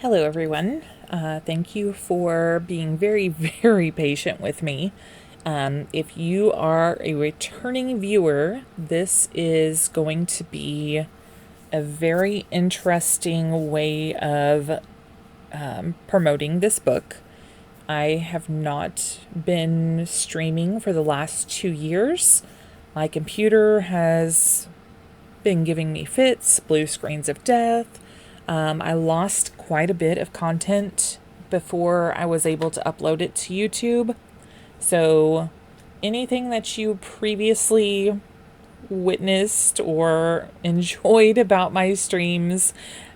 Hello, everyone. Thank you for being very, very patient with me. If you are a returning viewer, this is going to be a very interesting way of promoting this book. I have not been streaming for the last 2 years. My computer has been giving me fits, blue screens of death. I lost quite a bit of content before I was able to upload it to YouTube. So anything that you previously witnessed or enjoyed about my streams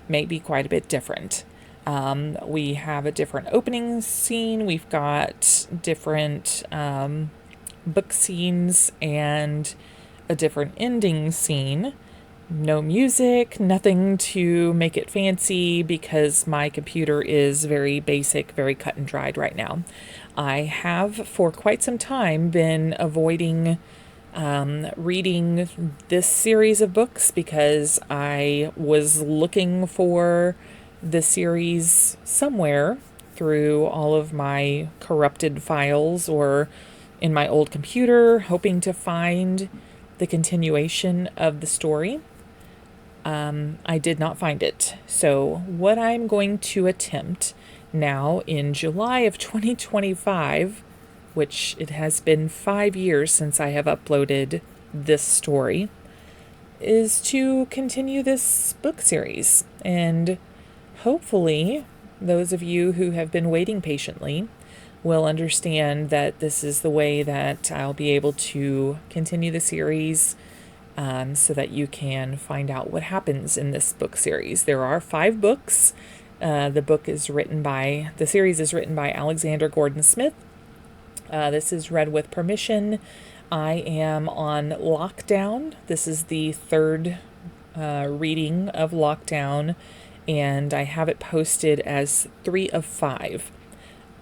may be quite a bit different. We have a different opening scene. We've got different book scenes and a different ending scene. No music, nothing to make it fancy because my computer is very basic, very cut and dried right now. I have for quite some time been avoiding reading this series of books because I was looking for the series somewhere through all of my corrupted files or in my old computer, hoping to find the continuation of the story. I did not find it. So what I'm going to attempt now in July of 2025, which it has been 5 years since I have uploaded this story, is to continue this book series. And hopefully those of you who have been waiting patiently will understand that this is the way that I'll be able to continue the series, so that you can find out what happens in this book series. There are 5 books. The series is written by Alexander Gordon Smith. This is read with permission. I am on Lockdown. This is the third reading of Lockdown, and I have it posted as 3 of 5.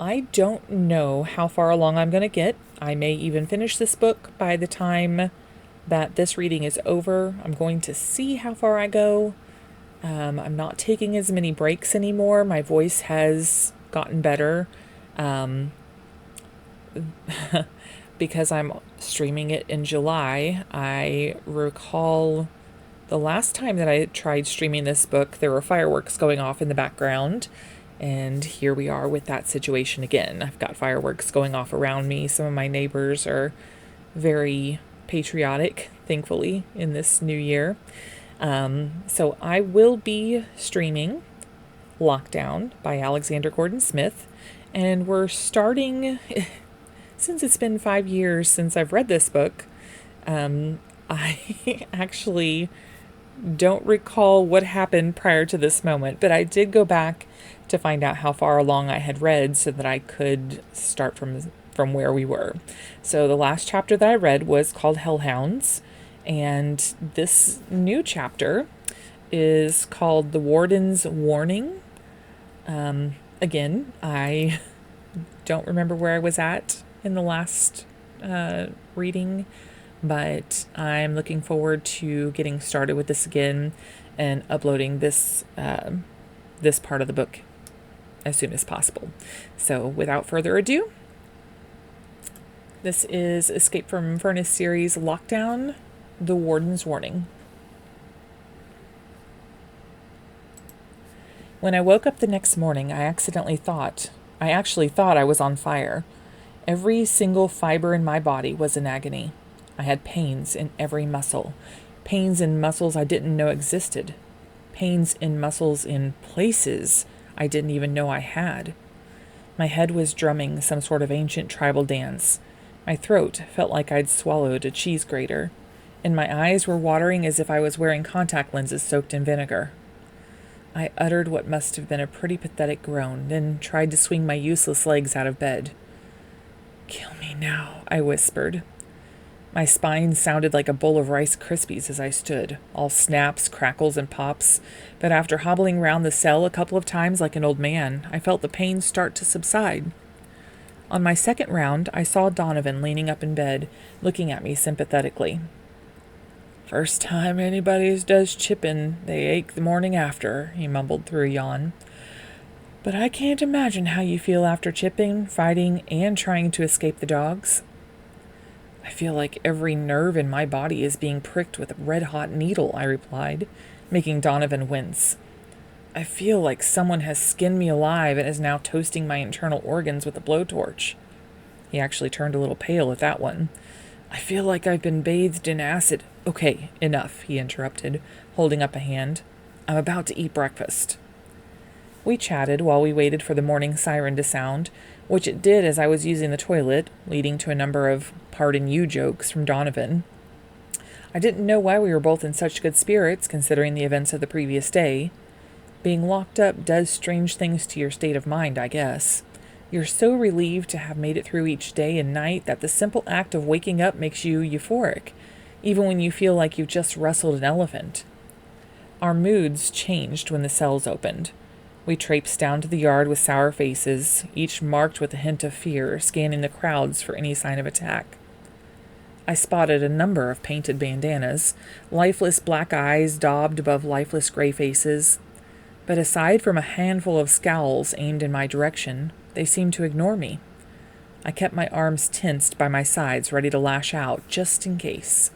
I don't know how far along I'm going to get. I may even finish this book by the time that this reading is over. I'm going to see how far I go. I'm not taking as many breaks anymore. My voice has gotten better. Because I'm streaming it in July, I recall the last time that I tried streaming this book, there were fireworks going off in the background. And here we are with that situation again. I've got fireworks going off around me. Some of my neighbors are very patriotic, thankfully, in this new year. So I will be streaming Lockdown by Alexander Gordon Smith. And we're starting, since it's been 5 years since I've read this book, I actually don't recall what happened prior to this moment, but I did go back to find out how far along I had read so that I could start from where we were. So the last chapter that I read was called Hellhounds, and this new chapter is called The Warden's Warning. Again, I don't remember where I was at in the last reading, but I'm looking forward to getting started with this again and uploading this part of the book as soon as possible. So without further ado, this is Escape from Furnace series Lockdown, The Warden's Warning. When I woke up the next morning, I actually thought I was on fire. Every single fiber in my body was in agony. I had pains in every muscle. Pains in muscles I didn't know existed. Pains in muscles in places I didn't even know I had. My head was drumming some sort of ancient tribal dance. My throat felt like I'd swallowed a cheese grater, and my eyes were watering as if I was wearing contact lenses soaked in vinegar. I uttered what must have been a pretty pathetic groan, then tried to swing my useless legs out of bed. "Kill me now," I whispered. My spine sounded like a bowl of Rice Krispies as I stood, all snaps, crackles, and pops, but after hobbling round the cell a couple of times like an old man, I felt the pain start to subside. On my second round, I saw Donovan leaning up in bed, looking at me sympathetically. "First time anybody's does chipping, they ache the morning after," he mumbled through a yawn. But I can't imagine how you feel after chipping, fighting, and trying to escape the dogs. I feel like every nerve in my body is being pricked with a red-hot needle, I replied, making Donovan wince. I feel like someone has skinned me alive and is now toasting my internal organs with a blowtorch. He actually turned a little pale at that one. I feel like I've been bathed in acid. Okay, enough, he interrupted, holding up a hand. I'm about to eat breakfast. We chatted while we waited for the morning siren to sound, which it did as I was using the toilet, leading to a number of pardon you jokes from Donovan. I didn't know why we were both in such good spirits, considering the events of the previous day. Being locked up does strange things to your state of mind, I guess. You're so relieved to have made it through each day and night that the simple act of waking up makes you euphoric, even when you feel like you've just wrestled an elephant. Our moods changed when the cells opened. We traipsed down to the yard with sour faces, each marked with a hint of fear, scanning the crowds for any sign of attack. I spotted a number of painted bandanas, lifeless black eyes daubed above lifeless gray faces. But aside from a handful of scowls aimed in my direction, they seemed to ignore me. I kept my arms tensed by my sides, ready to lash out, just in case.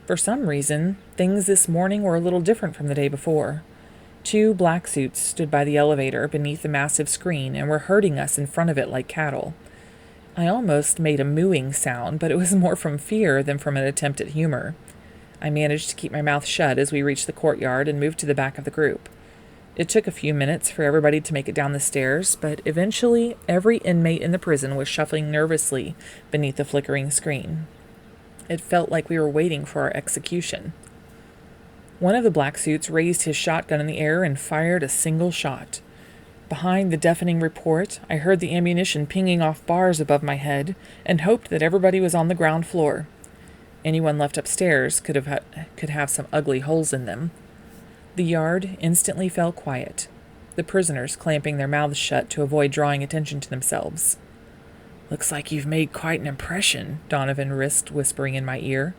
For some reason, things this morning were a little different from the day before. 2 black suits stood by the elevator beneath the massive screen and were herding us in front of it like cattle. I almost made a mooing sound, but it was more from fear than from an attempt at humor. I managed to keep my mouth shut as we reached the courtyard and moved to the back of the group. It took a few minutes for everybody to make it down the stairs, but eventually every inmate in the prison was shuffling nervously beneath the flickering screen. It felt like we were waiting for our execution. One of the black suits raised his shotgun in the air and fired a single shot. Behind the deafening report, I heard the ammunition pinging off bars above my head and hoped that everybody was on the ground floor. Anyone left upstairs could have some ugly holes in them. The yard instantly fell quiet, the prisoners clamping their mouths shut to avoid drawing attention to themselves. "Looks like you've made quite an impression," Donovan risked whispering in my ear.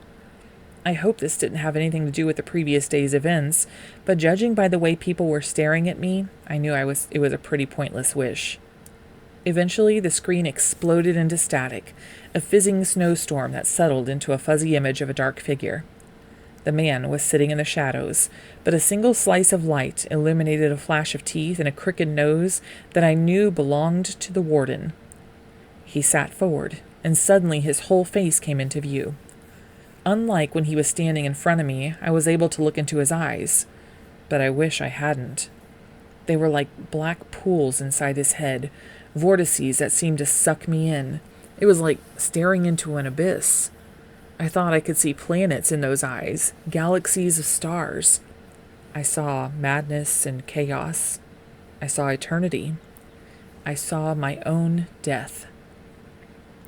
I hoped this didn't have anything to do with the previous day's events, but judging by the way people were staring at me, I knew it was a pretty pointless wish. Eventually, the screen exploded into static, a fizzing snowstorm that settled into a fuzzy image of a dark figure. The man was sitting in the shadows, but a single slice of light illuminated a flash of teeth and a crooked nose that I knew belonged to the warden. He sat forward, and suddenly his whole face came into view. Unlike when he was standing in front of me, I was able to look into his eyes, but I wish I hadn't. They were like black pools inside his head, vortices that seemed to suck me in. It was like staring into an abyss. I thought I could see planets in those eyes, galaxies of stars. I saw madness and chaos. I saw eternity. I saw my own death.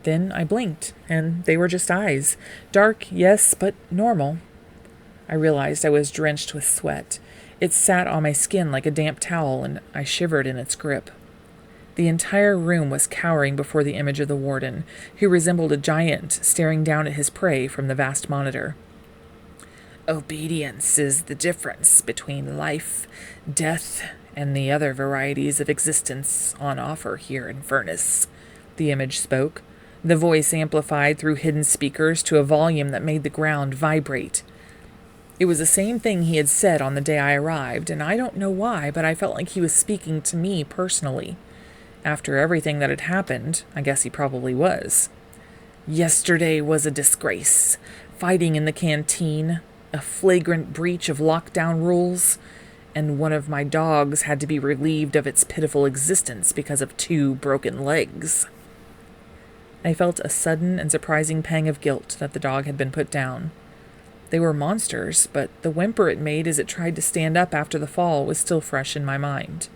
Then I blinked, and they were just eyes. Dark, yes, but normal. I realized I was drenched with sweat. It sat on my skin like a damp towel, and I shivered in its grip. The entire room was cowering before the image of the warden, who resembled a giant staring down at his prey from the vast monitor. "Obedience is the difference between life, death, and the other varieties of existence on offer here in Furnace," the image spoke, the voice amplified through hidden speakers to a volume that made the ground vibrate. It was the same thing he had said on the day I arrived, and I don't know why, but I felt like he was speaking to me personally. After everything that had happened, I guess he probably was. "Yesterday was a disgrace. Fighting in the canteen, a flagrant breach of lockdown rules, and one of my dogs had to be relieved of its pitiful existence because of 2 broken legs." I felt a sudden and surprising pang of guilt that the dog had been put down. They were monsters, but the whimper it made as it tried to stand up after the fall was still fresh in my mind.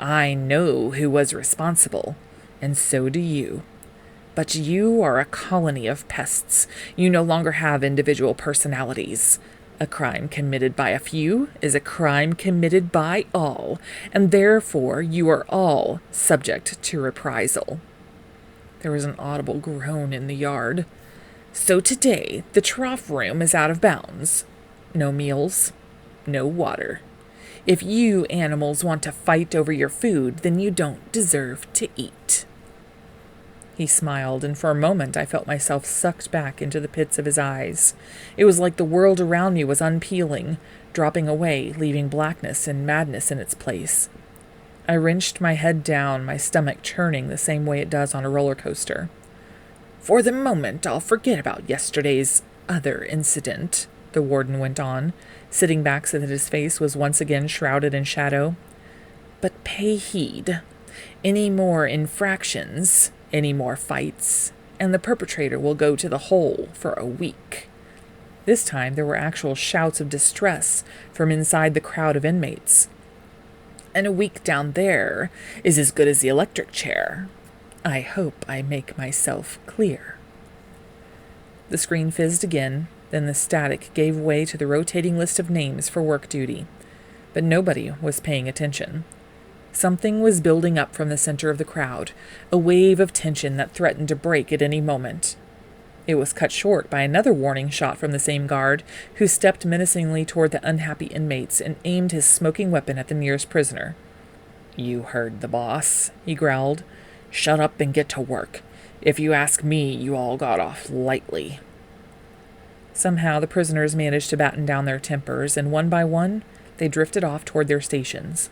"I know who was responsible, and so do you. But you are a colony of pests. You no longer have individual personalities. A crime committed by a few is a crime committed by all, and therefore you are all subject to reprisal." There was an audible groan in the yard. "So today, the trough room is out of bounds. No meals, no water. If you animals want to fight over your food, then you don't deserve to eat." He smiled, and for a moment I felt myself sucked back into the pits of his eyes. It was like the world around me was unpeeling, dropping away, leaving blackness and madness in its place. I wrenched my head down, my stomach churning the same way it does on a roller coaster. "For the moment, I'll forget about yesterday's other incident," the warden went on, sitting back so that his face was once again shrouded in shadow. "But pay heed. Any more infractions, any more fights, and the perpetrator will go to the hole for a week." This time there were actual shouts of distress from inside the crowd of inmates. "And a week down there is as good as the electric chair. I hope I make myself clear." The screen fizzed again, then the static gave way to the rotating list of names for work duty. But nobody was paying attention. Something was building up from the center of the crowd, a wave of tension that threatened to break at any moment. It was cut short by another warning shot from the same guard, who stepped menacingly toward the unhappy inmates and aimed his smoking weapon at the nearest prisoner. "You heard the boss," he growled. "Shut up and get to work. If you ask me, you all got off lightly." Somehow the prisoners managed to batten down their tempers, and one by one they drifted off toward their stations.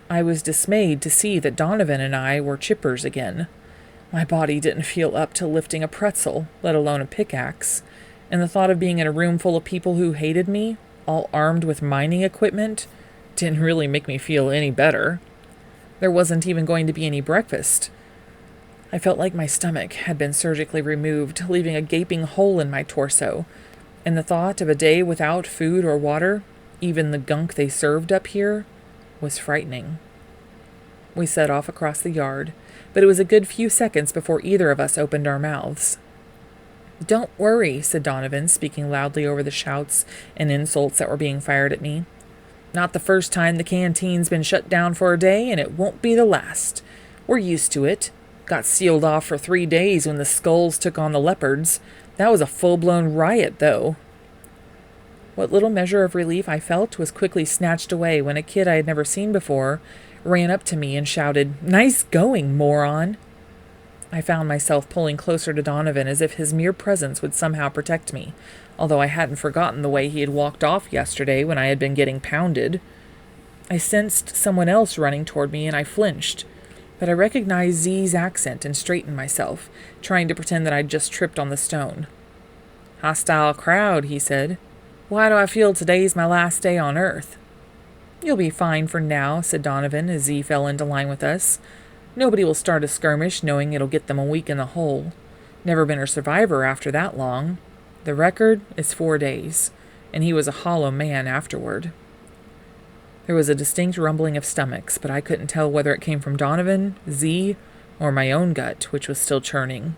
I was dismayed to see that Donovan and I were chippers again. My body didn't feel up to lifting a pretzel, let alone a pickaxe, and the thought of being in a room full of people who hated me, all armed with mining equipment, didn't really make me feel any better. There wasn't even going to be any breakfast. I felt like my stomach had been surgically removed, leaving a gaping hole in my torso, and the thought of a day without food or water, even the gunk they served up here, was frightening. We set off across the yard, but it was a good few seconds before either of us opened our mouths. "Don't worry," said Donovan, speaking loudly over the shouts and insults that were being fired at me. "Not the first time the canteen's been shut down for a day, and it won't be the last. We're used to it. Got sealed off for 3 days when the skulls took on the leopards. That was a full-blown riot, though." What little measure of relief I felt was quickly snatched away when a kid I had never seen before ran up to me and shouted, "Nice going, moron!" I found myself pulling closer to Donovan as if his mere presence would somehow protect me, although I hadn't forgotten the way he had walked off yesterday when I had been getting pounded. I sensed someone else running toward me and I flinched, but I recognized Z's accent and straightened myself, trying to pretend that I'd just tripped on the stone. "Hostile crowd," he said. "Why do I feel today's my last day on Earth?" "You'll be fine for now," said Donovan as Z fell into line with us. "Nobody will start a skirmish knowing it'll get them a week in the hole. Never been a survivor after that long. The record is 4 days, and he was a hollow man afterward." There was a distinct rumbling of stomachs, but I couldn't tell whether it came from Donovan, Z, or my own gut, which was still churning.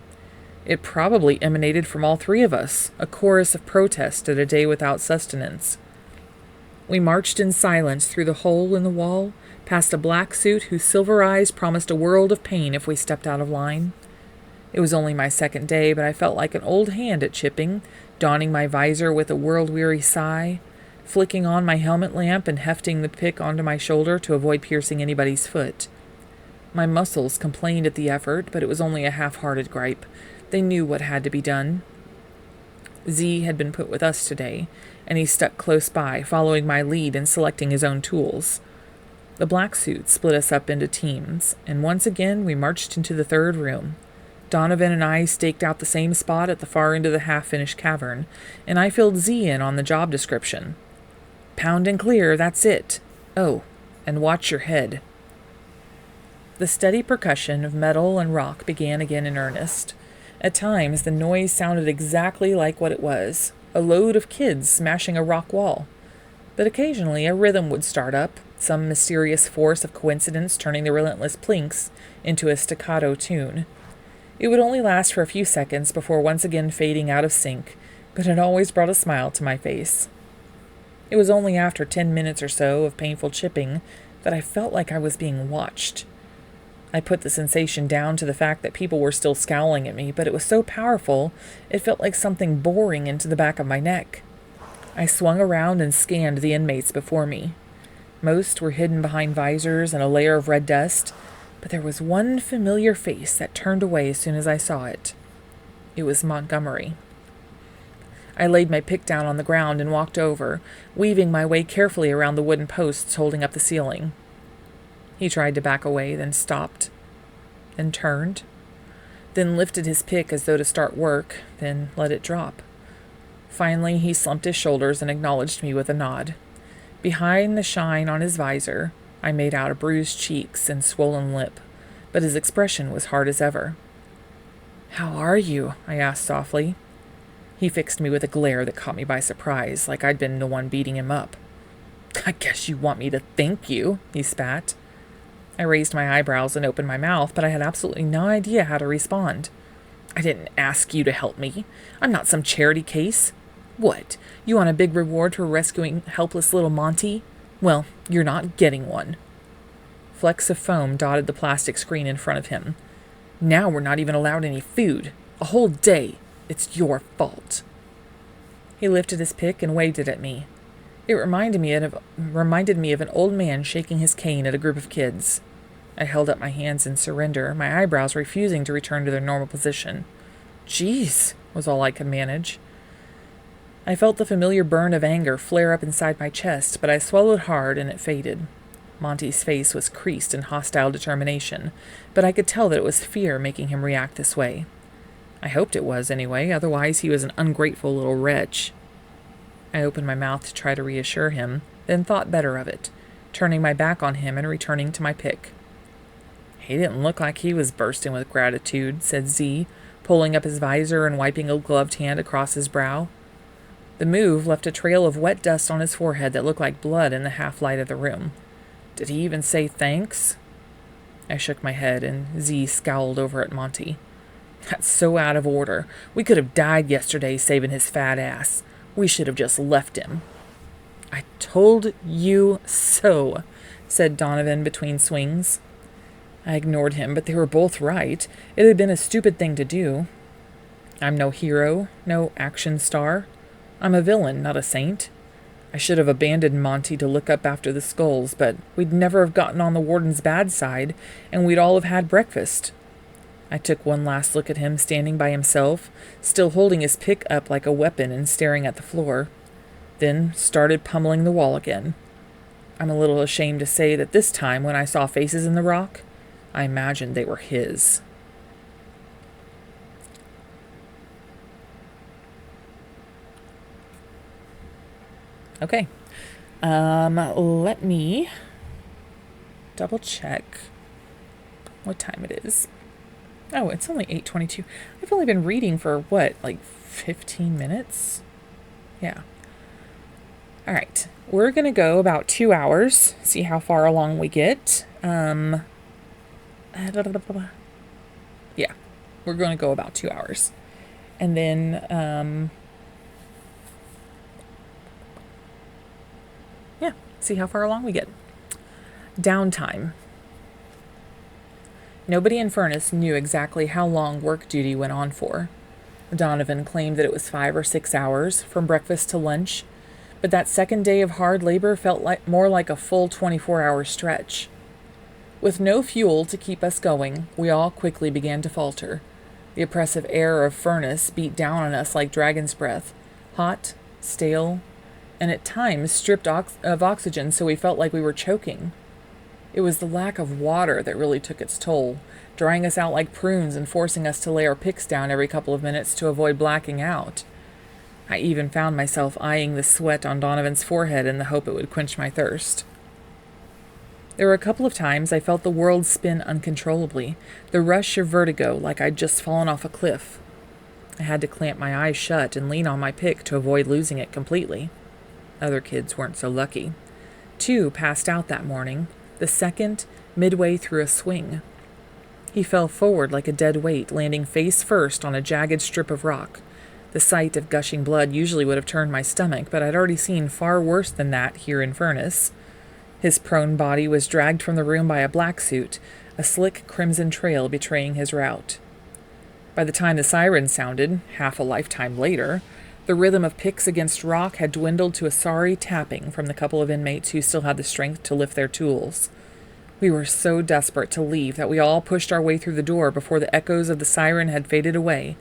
It probably emanated from all three of us, a chorus of protest at a day without sustenance. We marched in silence through the hole in the wall, past a black suit whose silver eyes promised a world of pain if we stepped out of line. It was only my second day, but I felt like an old hand at chipping, donning my visor with a world-weary sigh, flicking on my helmet lamp and hefting the pick onto my shoulder to avoid piercing anybody's foot. My muscles complained at the effort, but it was only a half-hearted gripe. They knew what had to be done. Z had been put with us today, and he stuck close by, following my lead and selecting his own tools. The black suit split us up into teams, and once again we marched into the third room. Donovan and I staked out the same spot at the far end of the half-finished cavern, and I filled Z in on the job description. "Pound and clear, that's it. Oh, and watch your head." The steady percussion of metal and rock began again in earnest. At times, the noise sounded exactly like what it was, a load of kids smashing a rock wall. But occasionally a rhythm would start up, some mysterious force of coincidence turning the relentless plinks into a staccato tune. It would only last for a few seconds before once again fading out of sync, but it always brought a smile to my face. It was only after 10 minutes or so of painful chipping that I felt like I was being watched. I put the sensation down to the fact that people were still scowling at me, but it was so powerful, it felt like something boring into the back of my neck. I swung around and scanned the inmates before me. Most were hidden behind visors and a layer of red dust, but there was one familiar face that turned away as soon as I saw it. It was Montgomery. I laid my pick down on the ground and walked over, weaving my way carefully around the wooden posts holding up the ceiling. He tried to back away, then stopped, then turned, then lifted his pick as though to start work, then let it drop. Finally, he slumped his shoulders and acknowledged me with a nod. Behind the shine on his visor, I made out bruised cheeks and swollen lip, but his expression was hard as ever. "How are you?" I asked softly. He fixed me with a glare that caught me by surprise, like I'd been the one beating him up. "I guess you want me to thank you," he spat. I raised my eyebrows and opened my mouth, but I had absolutely no idea how to respond. "I didn't ask you to help me. I'm not some charity case. What, you want a big reward for rescuing helpless little Monty? Well, you're not getting one." Flecks of foam dotted the plastic screen in front of him. "Now we're not even allowed any food. A whole day. It's your fault." He lifted his pick and waved it at me. It reminded me of an old man shaking his cane at a group of kids. I held up my hands in surrender, my eyebrows refusing to return to their normal position. "Geez," was all I could manage. I felt the familiar burn of anger flare up inside my chest, but I swallowed hard and it faded. Monty's face was creased in hostile determination, but I could tell that it was fear making him react this way. I hoped it was, anyway, otherwise he was an ungrateful little wretch. I opened my mouth to try to reassure him, then thought better of it, turning my back on him and returning to my pick. "He didn't look like he was bursting with gratitude," said Z, pulling up his visor and wiping a gloved hand across his brow. The move left a trail of wet dust on his forehead that looked like blood in the half-light of the room. "Did he even say thanks?" I shook my head, and Z scowled over at Monty. "That's so out of order. We could have died yesterday saving his fat ass. We should have just left him." "I told you so," said Donovan between swings. I ignored him, but they were both right. It had been a stupid thing to do. I'm no hero, no action star. I'm a villain, not a saint. I should have abandoned Monty to look up after the skulls, but we'd never have gotten on the warden's bad side, and we'd all have had breakfast. I took one last look at him standing by himself, still holding his pick up like a weapon and staring at the floor, then started pummeling the wall again. I'm a little ashamed to say that this time, when I saw faces in the rock, I imagined they were his. Okay. Let me double check what time it is. Oh, it's only 8:22. I've only been reading for what, like 15 minutes? Yeah. All right. We're going to go about 2 hours, see how far along we get. Yeah, we're going to go about 2 hours. And then, see how far along we get. Downtime. Nobody in Furnace knew exactly how long work duty went on for. Donovan claimed that it was 5 or 6 hours, from breakfast to lunch, but that second day of hard labor felt more like a full 24-hour stretch. With no fuel to keep us going, we all quickly began to falter. The oppressive air of Furnace beat down on us like dragon's breath, hot, stale, and at times stripped of oxygen so we felt like we were choking. It was the lack of water that really took its toll, drying us out like prunes and forcing us to lay our picks down every couple of minutes to avoid blacking out. I even found myself eyeing the sweat on Donovan's forehead in the hope it would quench my thirst. There were a couple of times I felt the world spin uncontrollably, the rush of vertigo like I'd just fallen off a cliff. I had to clamp my eyes shut and lean on my pick to avoid losing it completely. Other kids weren't so lucky. 2 passed out that morning, the second midway through a swing. He fell forward like a dead weight, landing face first on a jagged strip of rock. The sight of gushing blood usually would have turned my stomach, but I'd already seen far worse than that here in Furnace. His prone body was dragged from the room by a black suit, a slick crimson trail betraying his route. By the time the siren sounded, half a lifetime later, The rhythm of picks against rock had dwindled to a sorry tapping from the couple of inmates who still had the strength to lift their tools. We were so desperate to leave that we all pushed our way through the door before the echoes of the siren had faded away,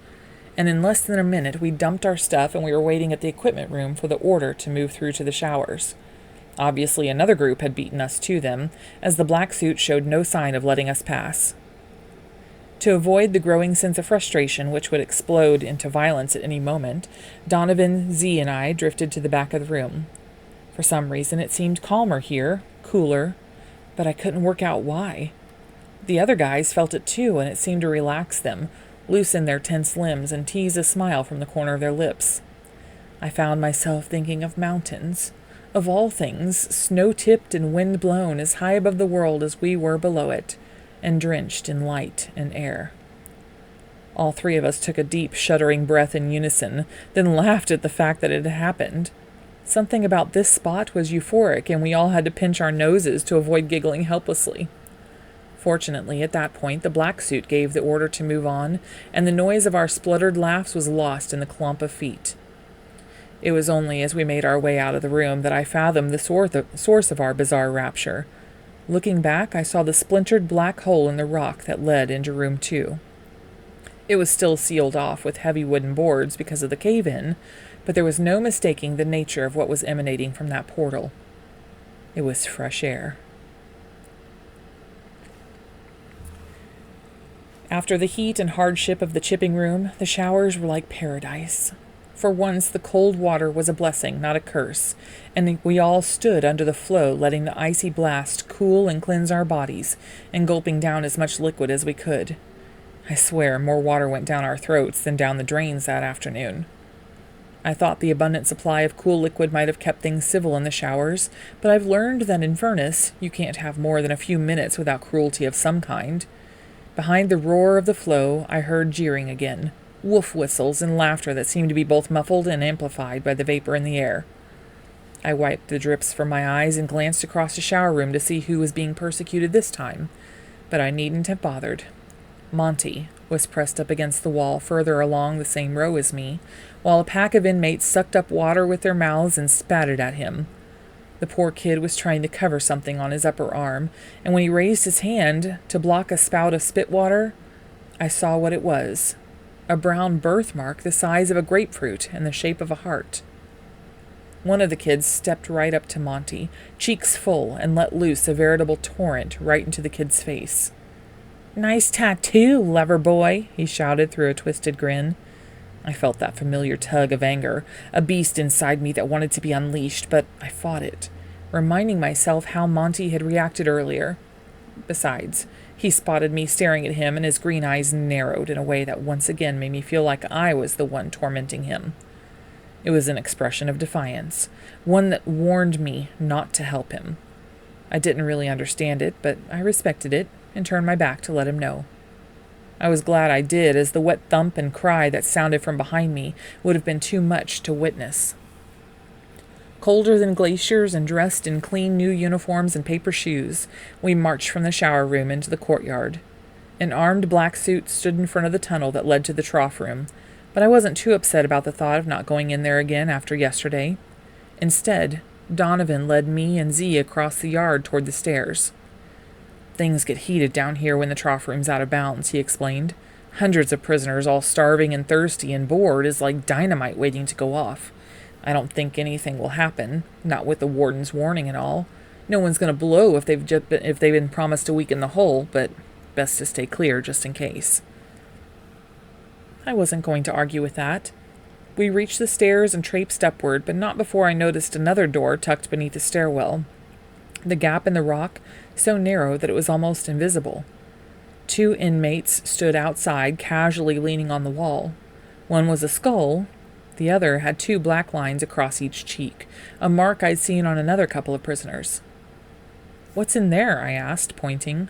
and in less than a minute we dumped our stuff and we were waiting at the equipment room for the order to move through to the showers. Obviously another group had beaten us to them, as the black suit showed no sign of letting us pass. To avoid the growing sense of frustration which would explode into violence at any moment, Donovan, Z, and I drifted to the back of the room. For some reason it seemed calmer here, cooler, but I couldn't work out why. The other guys felt it too, and it seemed to relax them, loosen their tense limbs, and tease a smile from the corner of their lips. I found myself thinking of mountains. Of all things, snow-tipped and wind-blown as high above the world as we were below it, and drenched in light and air. All three of us took a deep, shuddering breath in unison, then laughed at the fact that it had happened. Something about this spot was euphoric, and we all had to pinch our noses to avoid giggling helplessly. Fortunately, at that point, the black suit gave the order to move on, and the noise of our spluttered laughs was lost in the clump of feet. It was only as we made our way out of the room that I fathomed the source of our bizarre rapture. Looking back, I saw the splintered black hole in the rock that led into room 2. It was still sealed off with heavy wooden boards because of the cave-in, but there was no mistaking the nature of what was emanating from that portal. It was fresh air. After the heat and hardship of the chipping room, the showers were like paradise. For once, the cold water was a blessing, not a curse, and we all stood under the flow, letting the icy blast cool and cleanse our bodies, and gulping down as much liquid as we could. I swear more water went down our throats than down the drains that afternoon. I thought the abundant supply of cool liquid might have kept things civil in the showers, but I've learned that in Furnace you can't have more than a few minutes without cruelty of some kind. Behind the roar of the flow, I heard jeering again, wolf whistles and laughter that seemed to be both muffled and amplified by the vapor in the air. I wiped the drips from my eyes and glanced across the shower room to see who was being persecuted this time, but I needn't have bothered. Monty was pressed up against the wall further along the same row as me, while a pack of inmates sucked up water with their mouths and spat it at him. The poor kid was trying to cover something on his upper arm, and when he raised his hand to block a spout of spit water, I saw what it was. A brown birthmark the size of a grapefruit and the shape of a heart. One of the kids stepped right up to Monty, cheeks full, and let loose a veritable torrent right into the kid's face. "Nice tattoo, lover boy," he shouted through a twisted grin. I felt that familiar tug of anger, a beast inside me that wanted to be unleashed, but I fought it, reminding myself how Monty had reacted earlier. Besides, he spotted me staring at him, and his green eyes narrowed in a way that once again made me feel like I was the one tormenting him. It was an expression of defiance, one that warned me not to help him. I didn't really understand it, but I respected it and turned my back to let him know. I was glad I did, as the wet thump and cry that sounded from behind me would have been too much to witness. Colder than glaciers and dressed in clean new uniforms and paper shoes, we marched from the shower room into the courtyard. An armed black suit stood in front of the tunnel that led to the trough room, but I wasn't too upset about the thought of not going in there again after yesterday. Instead, Donovan led me and Z across the yard toward the stairs. "Things get heated down here when the trough room's out of bounds," he explained. "Hundreds of prisoners all starving and thirsty and bored is like dynamite waiting to go off. I don't think anything will happen, not with the warden's warning and all. No one's going to blow if they've been promised a week in the hole, but best to stay clear just in case." I wasn't going to argue with that. We reached the stairs and traipsed upward, but not before I noticed another door tucked beneath the stairwell. The gap in the rock so narrow that it was almost invisible. 2 inmates stood outside, casually leaning on the wall. One was a skull. The other had 2 black lines across each cheek, a mark I'd seen on another couple of prisoners. "What's in there?" I asked, pointing.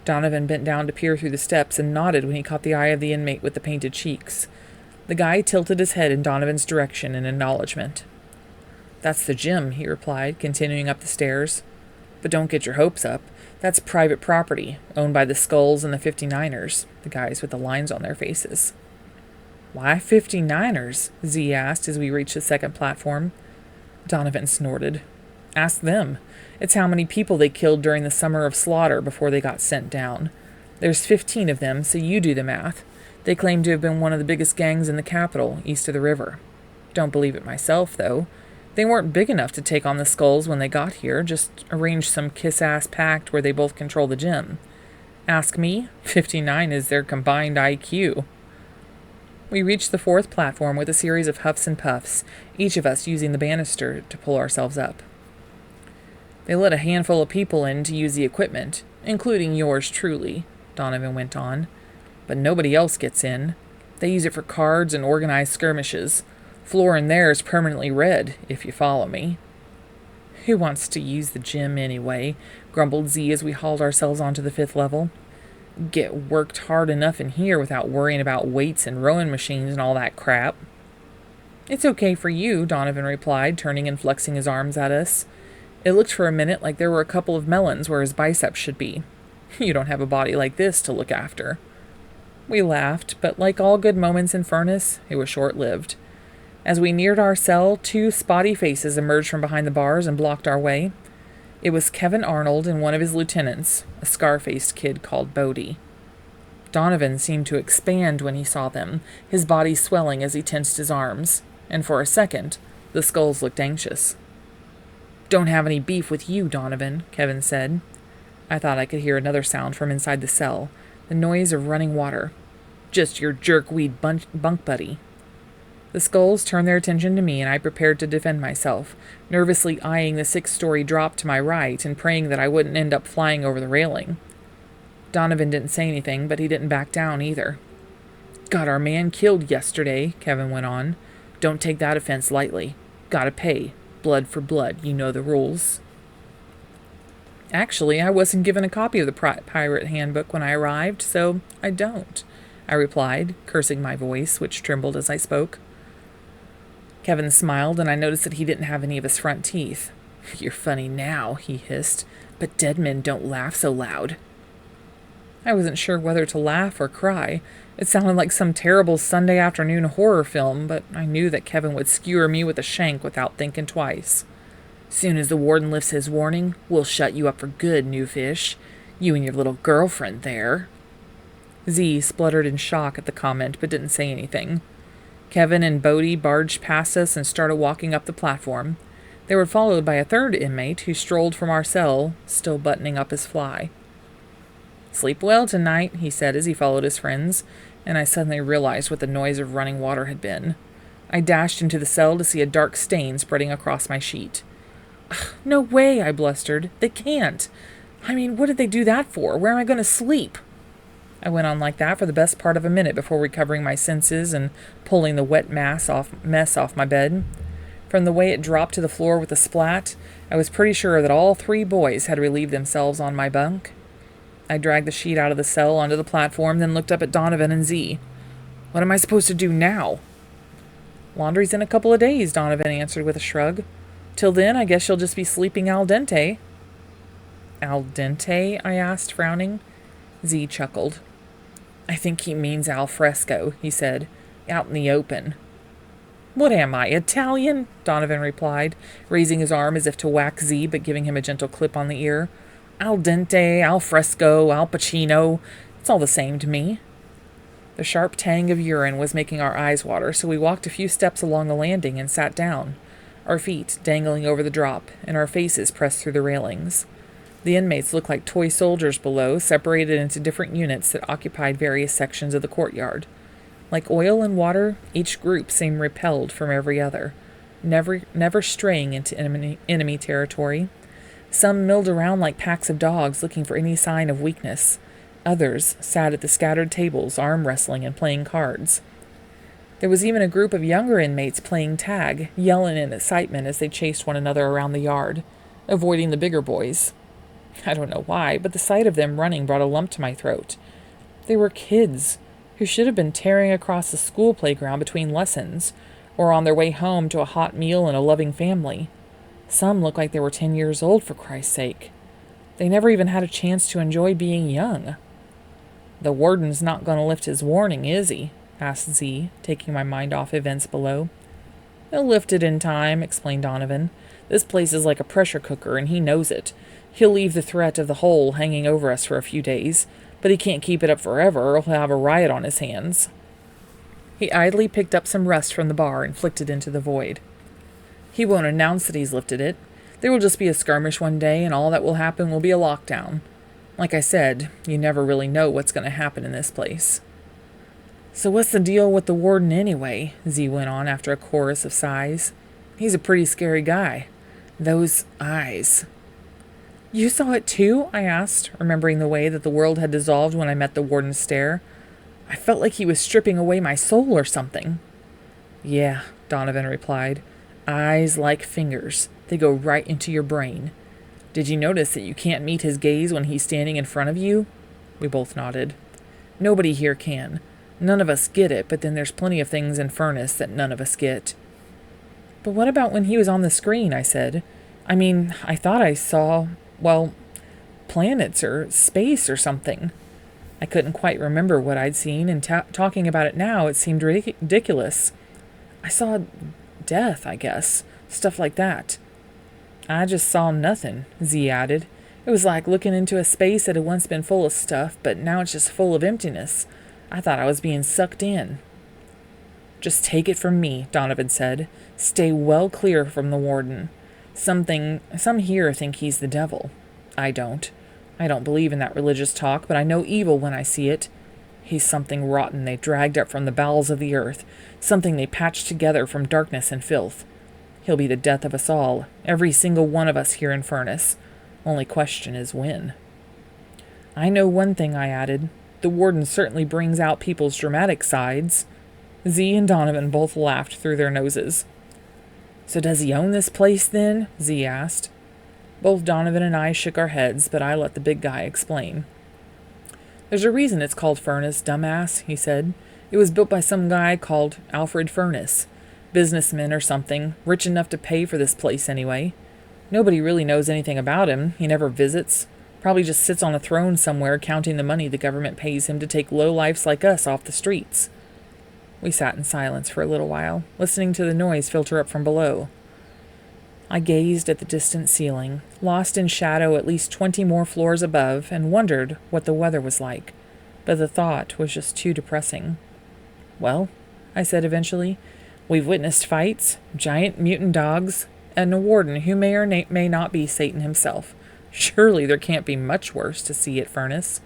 Donovan bent down to peer through the steps and nodded when he caught the eye of the inmate with the painted cheeks. The guy tilted his head in Donovan's direction in acknowledgement. "That's the gym," he replied, continuing up the stairs. "But don't get your hopes up. That's private property, owned by the Skulls and the 59ers, the guys with the lines on their faces." Why 59ers? Z asked as we reached the second platform. Donovan snorted. Ask them. It's how many people they killed during the summer of slaughter before they got sent down. There's 15 of them, so you do the math. They claim to have been one of the biggest gangs in the capital, east of the river. Don't believe it myself, though. They weren't big enough to take on the Skulls when they got here, just arranged some kiss-ass pact where they both control the gym. Ask me, 59 is their combined IQ. We reached the fourth platform with a series of huffs and puffs, each of us using the banister to pull ourselves up. They let a handful of people in to use the equipment, including yours truly, Donovan went on. But nobody else gets in. They use it for cards and organized skirmishes. Floor in there is permanently red, if you follow me. Who wants to use the gym anyway? Grumbled Z as we hauled ourselves onto the fifth level. Get worked hard enough in here without worrying about weights and rowing machines and all that crap. It's okay for you, Donovan replied, turning and flexing his arms at us. It looked for a minute like there were a couple of melons where his biceps should be. You don't have a body like this to look after. We laughed, but like all good moments in Furnace, it was short-lived. As we neared our cell, two spotty faces emerged from behind the bars and blocked our way. It was Kevin Arnold and one of his lieutenants, a scar-faced kid called Bodie. Donovan seemed to expand when he saw them, his body swelling as he tensed his arms, and for a second, the Skulls looked anxious. Don't have any beef with you, Donovan, Kevin said. I thought I could hear another sound from inside the cell, the noise of running water. Just your jerkweed bunk buddy. The Skulls turned their attention to me, and I prepared to defend myself, nervously eyeing the 6-story drop to my right and praying that I wouldn't end up flying over the railing. Donovan didn't say anything, but he didn't back down either. Got our man killed yesterday, Kevin went on. Don't take that offense lightly. Gotta pay. Blood for blood. You know the rules. Actually, I wasn't given a copy of the pirate handbook when I arrived, so I don't, I replied, cursing my voice, which trembled as I spoke. Kevin smiled, and I noticed that he didn't have any of his front teeth. You're funny now, he hissed, but dead men don't laugh so loud. I wasn't sure whether to laugh or cry. It sounded like some terrible Sunday afternoon horror film, but I knew that Kevin would skewer me with a shank without thinking twice. Soon as the warden lifts his warning, we'll shut you up for good, new fish. You and your little girlfriend there. Z spluttered in shock at the comment, but didn't say anything. Kevin and Bodie barged past us and started walking up the platform. They were followed by a third inmate who strolled from our cell, still buttoning up his fly. Sleep well tonight, he said as he followed his friends, and I suddenly realized what the noise of running water had been. I dashed into the cell to see a dark stain spreading across my sheet. No way, I blustered. They can't. I mean, what did they do that for? Where am I going to sleep? I went on like that for the best part of a minute before recovering my senses and pulling the wet mess off my bed. From the way it dropped to the floor with a splat, I was pretty sure that all 3 boys had relieved themselves on my bunk. I dragged the sheet out of the cell onto the platform, then looked up at Donovan and Z. What am I supposed to do now? Laundry's in a couple of days, Donovan answered with a shrug. Till then, I guess you'll just be sleeping al dente. Al dente? I asked, frowning. Z chuckled. I think he means al fresco, he said. Out in the open. What am I, Italian? Donovan replied, raising his arm as if to whack Z, but giving him a gentle clip on the ear. Al dente, al fresco, al pacino. It's all the same to me. The sharp tang of urine was making our eyes water, so we walked a few steps along the landing and sat down, our feet dangling over the drop, and our faces pressed through the railings. The inmates looked like toy soldiers below, separated into different units that occupied various sections of the courtyard. Like oil and water, each group seemed repelled from every other, never straying into enemy territory. Some milled around like packs of dogs looking for any sign of weakness. Others sat at the scattered tables, arm wrestling and playing cards. There was even a group of younger inmates playing tag, yelling in excitement as they chased one another around the yard, avoiding the bigger boys. I don't know why, but the sight of them running brought a lump to my throat. They were kids who should have been tearing across the school playground between lessons, or on their way home to a hot meal and a loving family. Some looked like they were 10 years old, for Christ's sake. They never even had a chance to enjoy being young. The warden's not going to lift his warning, is he? asked Z, taking my mind off events below. He'll lift it in time, explained Donovan. This place is like a pressure cooker, and he knows it. He'll leave the threat of the hole hanging over us for a few days, but he can't keep it up forever, or he'll have a riot on his hands. He idly picked up some rust from the bar and flicked it into the void. He won't announce that he's lifted it. There will just be a skirmish one day, and all that will happen will be a lockdown. Like I said, you never really know what's going to happen in this place. So what's the deal with the warden anyway? Z went on after a chorus of sighs. He's a pretty scary guy. Those eyes. You saw it too? I asked, remembering the way that the world had dissolved when I met the warden's stare. I felt like he was stripping away my soul or something. Yeah, Donovan replied. Eyes like fingers. They go right into your brain. Did you notice that you can't meet his gaze when he's standing in front of you? We both nodded. Nobody here can. None of us get it, but then there's plenty of things in Furnace that none of us get. But what about when he was on the screen, I said. I mean, I thought I saw, well, planets or space or something. I couldn't quite remember what I'd seen, and talking about it now, it seemed ridiculous. I saw death, I guess. Stuff like that. I just saw nothing, Z added. It was like looking into a space that had once been full of stuff, but now it's just full of emptiness. I thought I was being sucked in. Just take it from me, Donovan said. Stay well clear from the warden. Some here think he's the devil. I don't. I don't believe in that religious talk, but I know evil when I see it. He's something rotten they dragged up from the bowels of the earth, something they patched together from darkness and filth. He'll be the death of us all, every single one of us here in Furnace. Only question is when. I know one thing, I added. The warden certainly brings out people's dramatic sides. Z and Donovan both laughed through their noses. So does he own this place, then? Z asked. Both Donovan and I shook our heads, but I let the big guy explain. There's a reason it's called Furnace, dumbass, he said. It was built by some guy called Alfred Furnace. Businessman or something, rich enough to pay for this place anyway. Nobody really knows anything about him. He never visits. Probably just sits on a throne somewhere counting the money the government pays him to take lowlifes like us off the streets. We sat in silence for a little while, listening to the noise filter up from below. I gazed at the distant ceiling, lost in shadow at least 20 more floors above, and wondered what the weather was like, but the thought was just too depressing. Well, I said eventually, we've witnessed fights, giant mutant dogs, and a warden who may or may not be Satan himself. Surely there can't be much worse to see at Furnace.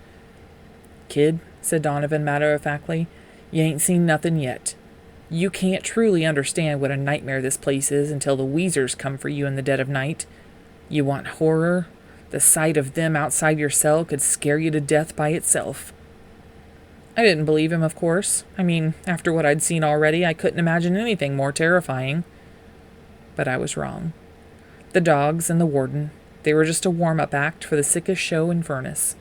Kid, said Donovan matter-of-factly, you ain't seen nothing yet. You can't truly understand what a nightmare this place is until the Weezers come for you in the dead of night. You want horror? The sight of them outside your cell could scare you to death by itself. I didn't believe him, of course. I mean, after what I'd seen already, I couldn't imagine anything more terrifying. But I was wrong. The dogs and the warden, they were just a warm-up act for the sickest show in Furnace.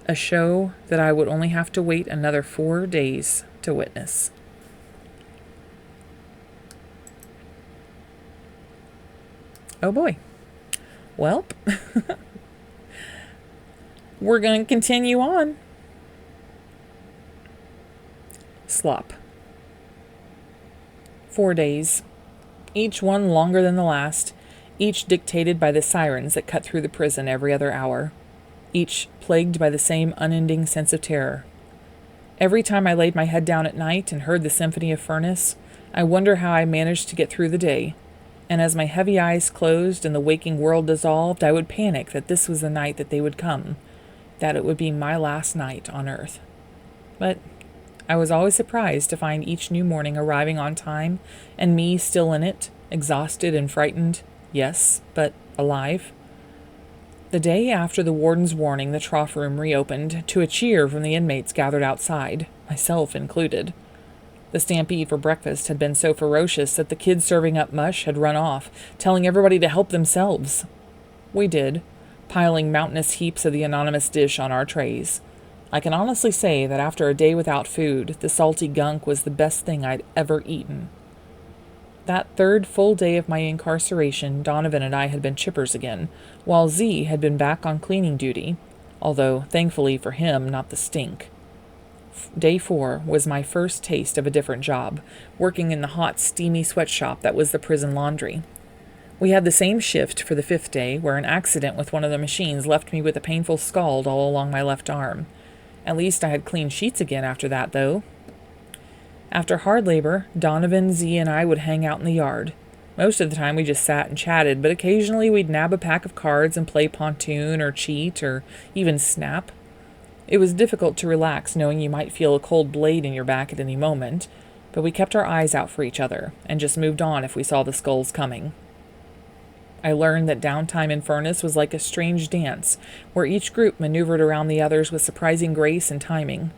A show that I would only have to wait another 4 days to witness. Oh boy. Welp. We're going to continue on. Slop. 4 days. Each one longer than the last. Each dictated by the sirens that cut through the prison every other hour. Each plagued by the same unending sense of terror. Every time I laid my head down at night and heard the symphony of Furnace, I wonder how I managed to get through the day. And as my heavy eyes closed and the waking world dissolved, I would panic that this was the night that they would come, that it would be my last night on Earth. But I was always surprised to find each new morning arriving on time, and me still in it, exhausted and frightened, yes, but alive. The day after the warden's warning, the trough room reopened to a cheer from the inmates gathered outside, myself included. The stampede for breakfast had been so ferocious that the kids serving up mush had run off, telling everybody to help themselves. We did, piling mountainous heaps of the anonymous dish on our trays. I can honestly say that after a day without food, the salty gunk was the best thing I'd ever eaten. That third full day of my incarceration, Donovan and I had been chippers again, while Z had been back on cleaning duty, although, thankfully for him, not the stink. Day 4 was my first taste of a different job, working in the hot, steamy sweatshop that was the prison laundry. We had the same shift for the 5th day, where an accident with one of the machines left me with a painful scald all along my left arm. At least I had clean sheets again after that, though. After hard labor, Donovan, Z, and I would hang out in the yard. Most of the time we just sat and chatted, but occasionally we'd nab a pack of cards and play pontoon or cheat or even snap. It was difficult to relax knowing you might feel a cold blade in your back at any moment, but we kept our eyes out for each other and just moved on if we saw the skulls coming. I learned that downtime in Furnace was like a strange dance, where each group maneuvered around the others with surprising grace and timing.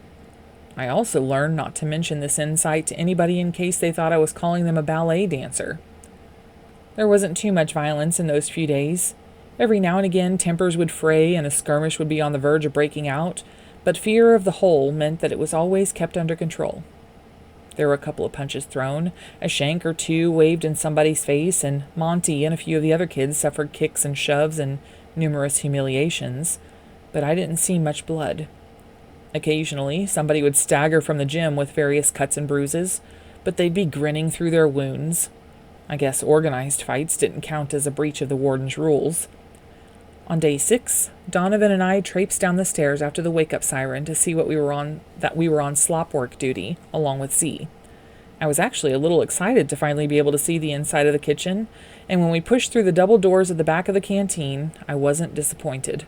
I also learned not to mention this insight to anybody in case they thought I was calling them a ballet dancer. There wasn't too much violence in those few days. Every now and again tempers would fray and a skirmish would be on the verge of breaking out, but fear of the whole meant that it was always kept under control. There were a couple of punches thrown, a shank or two waved in somebody's face, and Monty and a few of the other kids suffered kicks and shoves and numerous humiliations, but I didn't see much blood. Occasionally, somebody would stagger from the gym with various cuts and bruises, but they'd be grinning through their wounds. I guess organized fights didn't count as a breach of the warden's rules. On day 6, Donovan and I traipsed down the stairs after the wake-up siren to see that we were on slop work duty, along with Z. I was actually a little excited to finally be able to see the inside of the kitchen, and when we pushed through the double doors at the back of the canteen, I wasn't disappointed.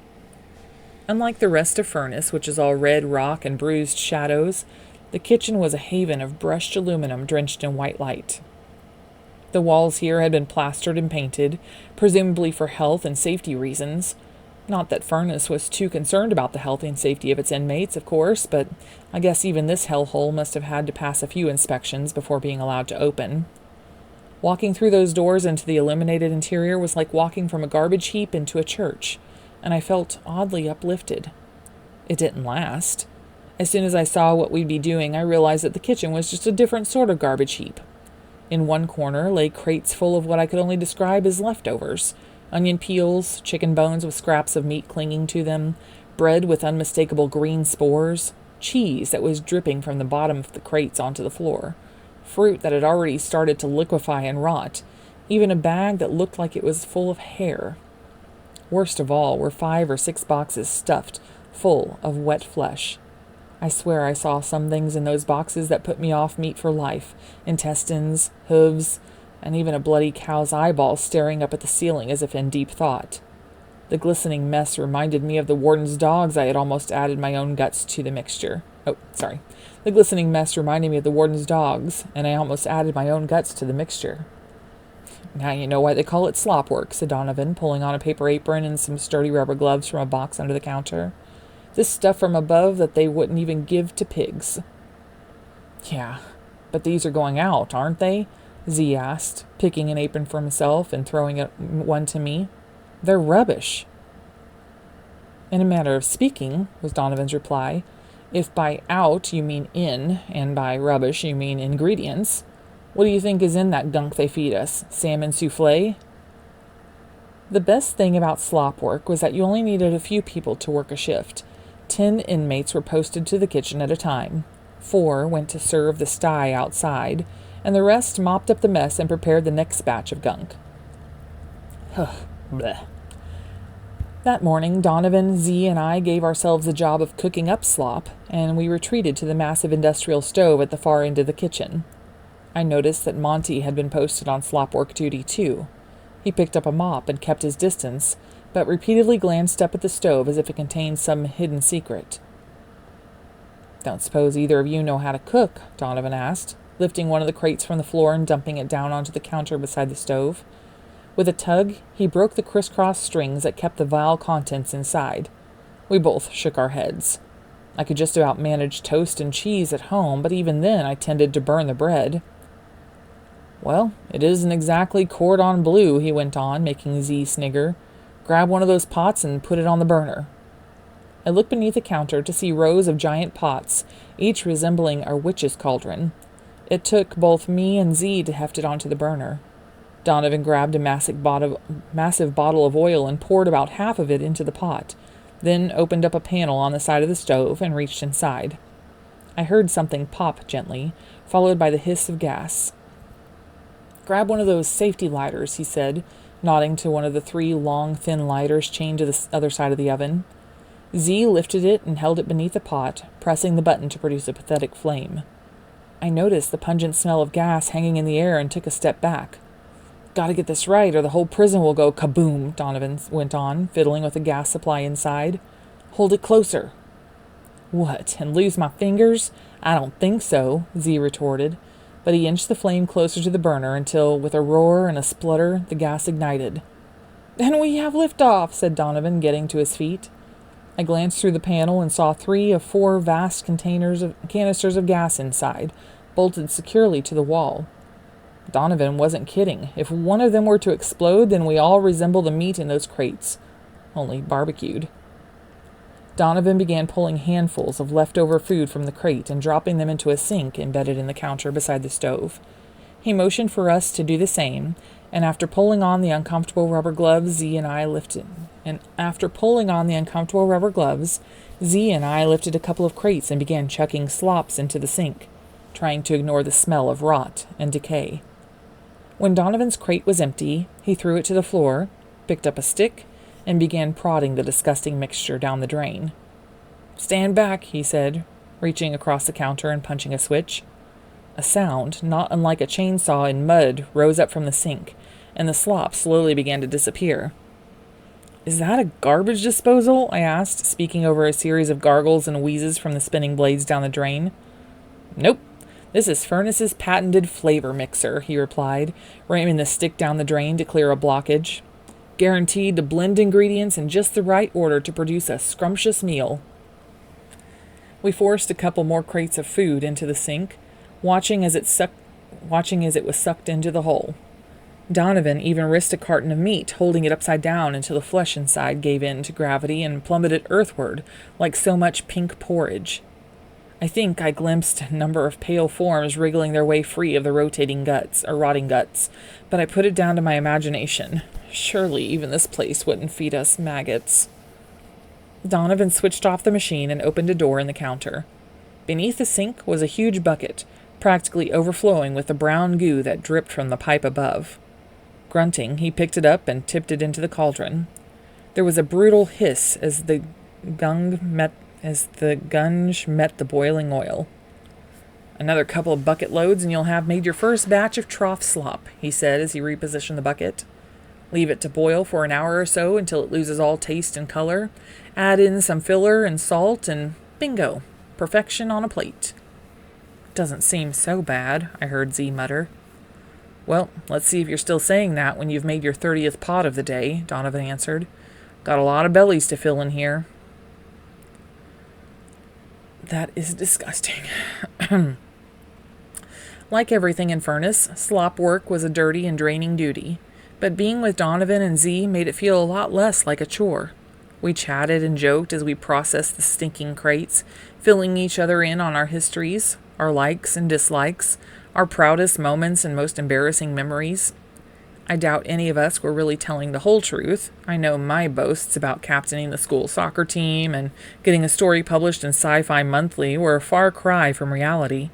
Unlike the rest of Furnace, which is all red rock and bruised shadows, the kitchen was a haven of brushed aluminum drenched in white light. The walls here had been plastered and painted, presumably for health and safety reasons. Not that Furnace was too concerned about the health and safety of its inmates, of course, but I guess even this hellhole must have had to pass a few inspections before being allowed to open. Walking through those doors into the illuminated interior was like walking from a garbage heap into a church, and I felt oddly uplifted. It didn't last. As soon as I saw what we'd be doing, I realized that the kitchen was just a different sort of garbage heap. In one corner lay crates full of what I could only describe as leftovers: onion peels, chicken bones with scraps of meat clinging to them, bread with unmistakable green spores, cheese that was dripping from the bottom of the crates onto the floor, fruit that had already started to liquefy and rot, even a bag that looked like it was full of hair. Worst of all were 5 or 6 boxes stuffed full of wet flesh. I swear I saw some things in those boxes that put me off meat for life: intestines, hooves, and even a bloody cow's eyeball staring up at the ceiling as if in deep thought. The glistening mess reminded me of the warden's dogs. I had almost added my own guts to the mixture. The glistening mess reminded me of the warden's dogs, and I almost added my own guts to the mixture. "Now you know why they call it slop work," said Donovan, pulling on a paper apron and some sturdy rubber gloves from a box under the counter. "This stuff from above that they wouldn't even give to pigs." "Yeah, but these are going out, aren't they?" Z asked, picking an apron for himself and throwing one to me. "They're rubbish." "In a manner of speaking," was Donovan's reply, "if by out you mean in, and by rubbish you mean ingredients, what do you think is in that gunk they feed us? Salmon souffle?" The best thing about slop work was that you only needed a few people to work a shift. 10 inmates were posted to the kitchen at a time. 4 went to serve the sty outside, and the rest mopped up the mess and prepared the next batch of gunk. Bleh. That morning, Donovan, Z, and I gave ourselves the job of cooking up slop, and we retreated to the massive industrial stove at the far end of the kitchen. I noticed that Monty had been posted on slop work duty too. He picked up a mop and kept his distance, but repeatedly glanced up at the stove as if it contained some hidden secret. "Don't suppose either of you know how to cook?" Donovan asked, lifting one of the crates from the floor and dumping it down onto the counter beside the stove. With a tug, he broke the crisscross strings that kept the vile contents inside. We both shook our heads. I could just about manage toast and cheese at home, but even then I tended to burn the bread. "Well, it isn't exactly cordon bleu," he went on, making Z snigger. "Grab one of those pots and put it on the burner." I looked beneath the counter to see rows of giant pots, each resembling a witch's cauldron. It took both me and Z to heft it onto the burner. Donovan grabbed a massive bottle of oil and poured about half of it into the pot, then opened up a panel on the side of the stove and reached inside. I heard something pop gently, followed by the hiss of gas. "Grab one of those safety lighters," he said, nodding to one of the 3 long, thin lighters chained to the other side of the oven. Z lifted it and held it beneath the pot, pressing the button to produce a pathetic flame. I noticed the pungent smell of gas hanging in the air and took a step back. "Gotta get this right, or the whole prison will go kaboom," Donovan went on, fiddling with the gas supply inside. "Hold it closer." "What, and lose my fingers? I don't think so," Z retorted, but he inched the flame closer to the burner until, with a roar and a splutter, the gas ignited. "And we have liftoff," said Donovan, getting to his feet. I glanced through the panel and saw 3 of 4 vast canisters of gas inside, bolted securely to the wall. Donovan wasn't kidding. If one of them were to explode, then we all resemble the meat in those crates, only barbecued. Donovan began pulling handfuls of leftover food from the crate and dropping them into a sink embedded in the counter beside the stove. He motioned for us to do the same, and after pulling on the uncomfortable rubber gloves, Z and I lifted a couple of crates and began chucking slops into the sink, trying to ignore the smell of rot and decay. When Donovan's crate was empty, he threw it to the floor, picked up a stick, and began prodding the disgusting mixture down the drain. "Stand back," he said, reaching across the counter and punching a switch. A sound, not unlike a chainsaw in mud, rose up from the sink, and the slop slowly began to disappear. "Is that a garbage disposal?" I asked, speaking over a series of gargles and wheezes from the spinning blades down the drain. "Nope. This is Furnace's patented flavor mixer," he replied, ramming the stick down the drain to clear a blockage. "Guaranteed to blend ingredients in just the right order to produce a scrumptious meal." We forced a couple more crates of food into the sink, watching as it was sucked into the hole. Donovan even risked a carton of meat, holding it upside down until the flesh inside gave in to gravity and plummeted earthward like so much pink porridge. I think I glimpsed a number of pale forms wriggling their way free of the rotting guts, but I put it down to my imagination. Surely even this place wouldn't feed us maggots. Donovan switched off the machine and opened a door in the counter. Beneath the sink was a huge bucket, practically overflowing with the brown goo that dripped from the pipe above. Grunting, he picked it up and tipped it into the cauldron. There was a brutal hiss as the gunge met the boiling oil. "Another couple of bucket loads and you'll have made your first batch of trough slop," he said as he repositioned the bucket. "Leave it to boil for an hour or so until it loses all taste and color. Add in some filler and salt and bingo, perfection on a plate." "Doesn't seem so bad," I heard Z mutter. "Well, let's see if you're still saying that when you've made your 30th pot of the day," Donovan answered. "Got a lot of bellies to fill in here." That is disgusting. Like everything in Furnace, slop work was a dirty and draining duty, but being with Donovan and Z made it feel a lot less like a chore. We chatted and joked as we processed the stinking crates, filling each other in on our histories, our likes and dislikes, our proudest moments and most embarrassing memories. I doubt any of us were really telling the whole truth. I know my boasts about captaining the school soccer team and getting a story published in Sci-Fi Monthly were a far cry from reality.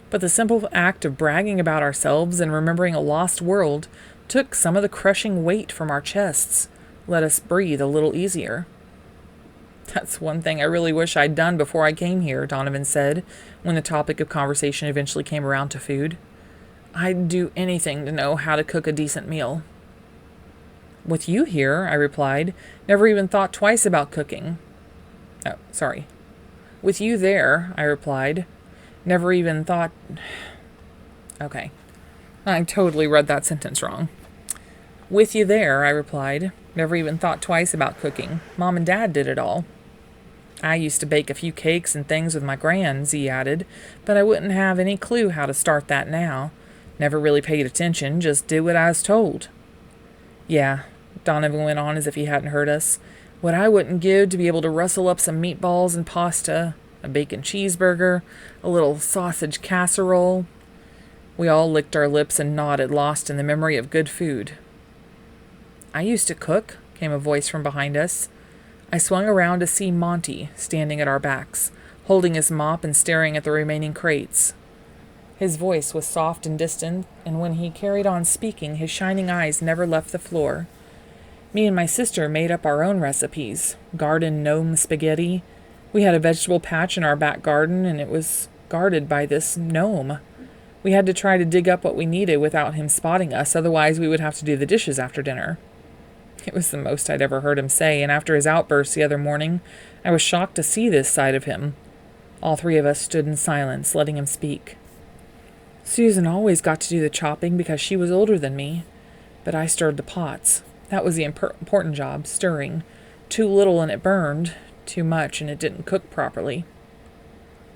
But the simple act of bragging about ourselves and remembering a lost world took some of the crushing weight from our chests, let us breathe a little easier. "That's one thing I really wish I'd done before I came here," Donovan said, when the topic of conversation eventually came around to food. "I'd do anything to know how to cook a decent meal." "With you here," I replied, "never even thought twice about cooking." "Oh, sorry. With you there," I replied, "never even thought..." Okay. I totally read that sentence wrong. "With you there," I replied, "never even thought twice about cooking. Mom and Dad did it all." "I used to bake a few cakes and things with my gran," Z added, "but I wouldn't have any clue how to start that now. Never really paid attention, just did what I was told." "Yeah," Donovan went on as if he hadn't heard us, "what I wouldn't give to be able to rustle up some meatballs and pasta, a bacon cheeseburger, a little sausage casserole." We all licked our lips and nodded, lost in the memory of good food. "I used to cook," came a voice from behind us. I swung around to see Monty standing at our backs, holding his mop and staring at the remaining crates. His voice was soft and distant, and when he carried on speaking, his shining eyes never left the floor. Me and my sister made up our own recipes. Garden gnome spaghetti. We had a vegetable patch in our back garden, and it was guarded by this gnome. We had to try to dig up what we needed without him spotting us, otherwise we would have to do the dishes after dinner. It was the most I'd ever heard him say, and after his outburst the other morning, I was shocked to see this side of him. All three of us stood in silence, letting him speak. Susan always got to do the chopping because she was older than me, but I stirred the pots. That was the important job, stirring. Too little and it burned, too much and it didn't cook properly.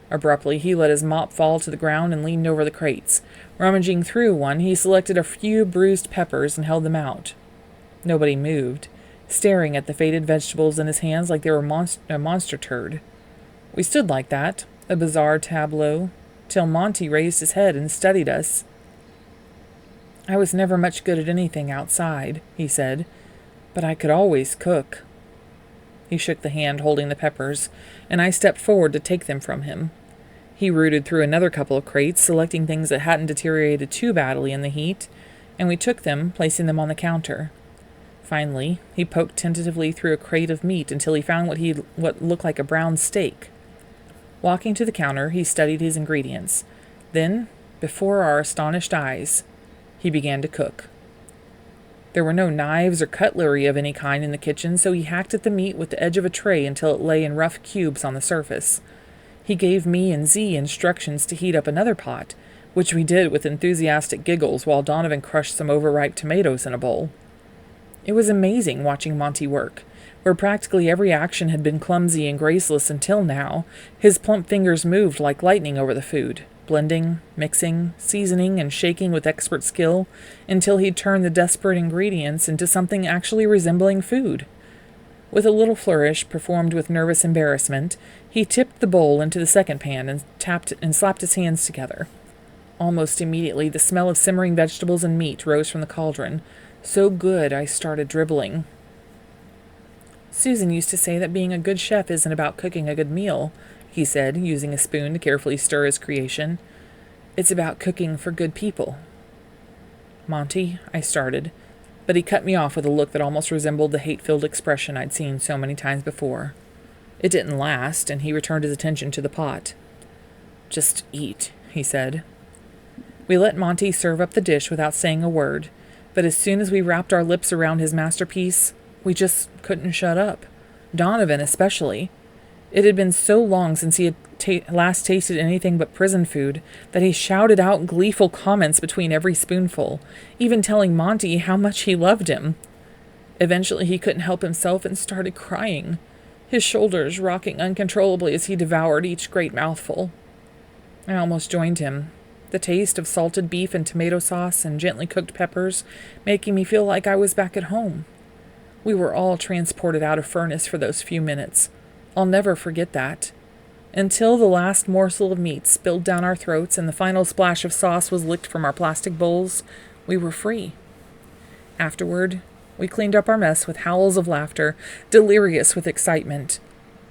Abruptly, he let his mop fall to the ground and leaned over the crates. Rummaging through one, he selected a few bruised peppers and held them out. Nobody moved, staring at the faded vegetables in his hands like they were a monster turd. We stood like that, a bizarre tableau, till Monty raised his head and studied us. I was never much good at anything outside, he said, but I could always cook. He shook the hand holding the peppers, and I stepped forward to take them from him. He rooted through another couple of crates, selecting things that hadn't deteriorated too badly in the heat, and we took them, placing them on the counter. Finally, he poked tentatively through a crate of meat until he found what looked like a brown steak. Walking to the counter, he studied his ingredients. Then, before our astonished eyes, he began to cook. There were no knives or cutlery of any kind in the kitchen, so he hacked at the meat with the edge of a tray until it lay in rough cubes on the surface. He gave me and Z instructions to heat up another pot, which we did with enthusiastic giggles while Donovan crushed some overripe tomatoes in a bowl. It was amazing watching Monty work. Where practically every action had been clumsy and graceless until now, his plump fingers moved like lightning over the food, blending, mixing, seasoning, and shaking with expert skill until he'd turned the desperate ingredients into something actually resembling food. With a little flourish performed with nervous embarrassment, he tipped the bowl into the second pan and slapped his hands together. Almost immediately, the smell of simmering vegetables and meat rose from the cauldron. So good I started dribbling. Susan used to say that being a good chef isn't about cooking a good meal, he said, using a spoon to carefully stir his creation. It's about cooking for good people. Monty, I started, but he cut me off with a look that almost resembled the hate-filled expression I'd seen so many times before. It didn't last, and he returned his attention to the pot. Just eat, he said. We let Monty serve up the dish without saying a word, but as soon as we wrapped our lips around his masterpiece, we just couldn't shut up. Donovan especially. It had been so long since he had last tasted anything but prison food that he shouted out gleeful comments between every spoonful, even telling Monty how much he loved him. Eventually he couldn't help himself and started crying, his shoulders rocking uncontrollably as he devoured each great mouthful. I almost joined him, the taste of salted beef and tomato sauce and gently cooked peppers making me feel like I was back at home. We were all transported out of Furnace for those few minutes. I'll never forget that. Until the last morsel of meat spilled down our throats and the final splash of sauce was licked from our plastic bowls, we were free. Afterward, we cleaned up our mess with howls of laughter, delirious with excitement.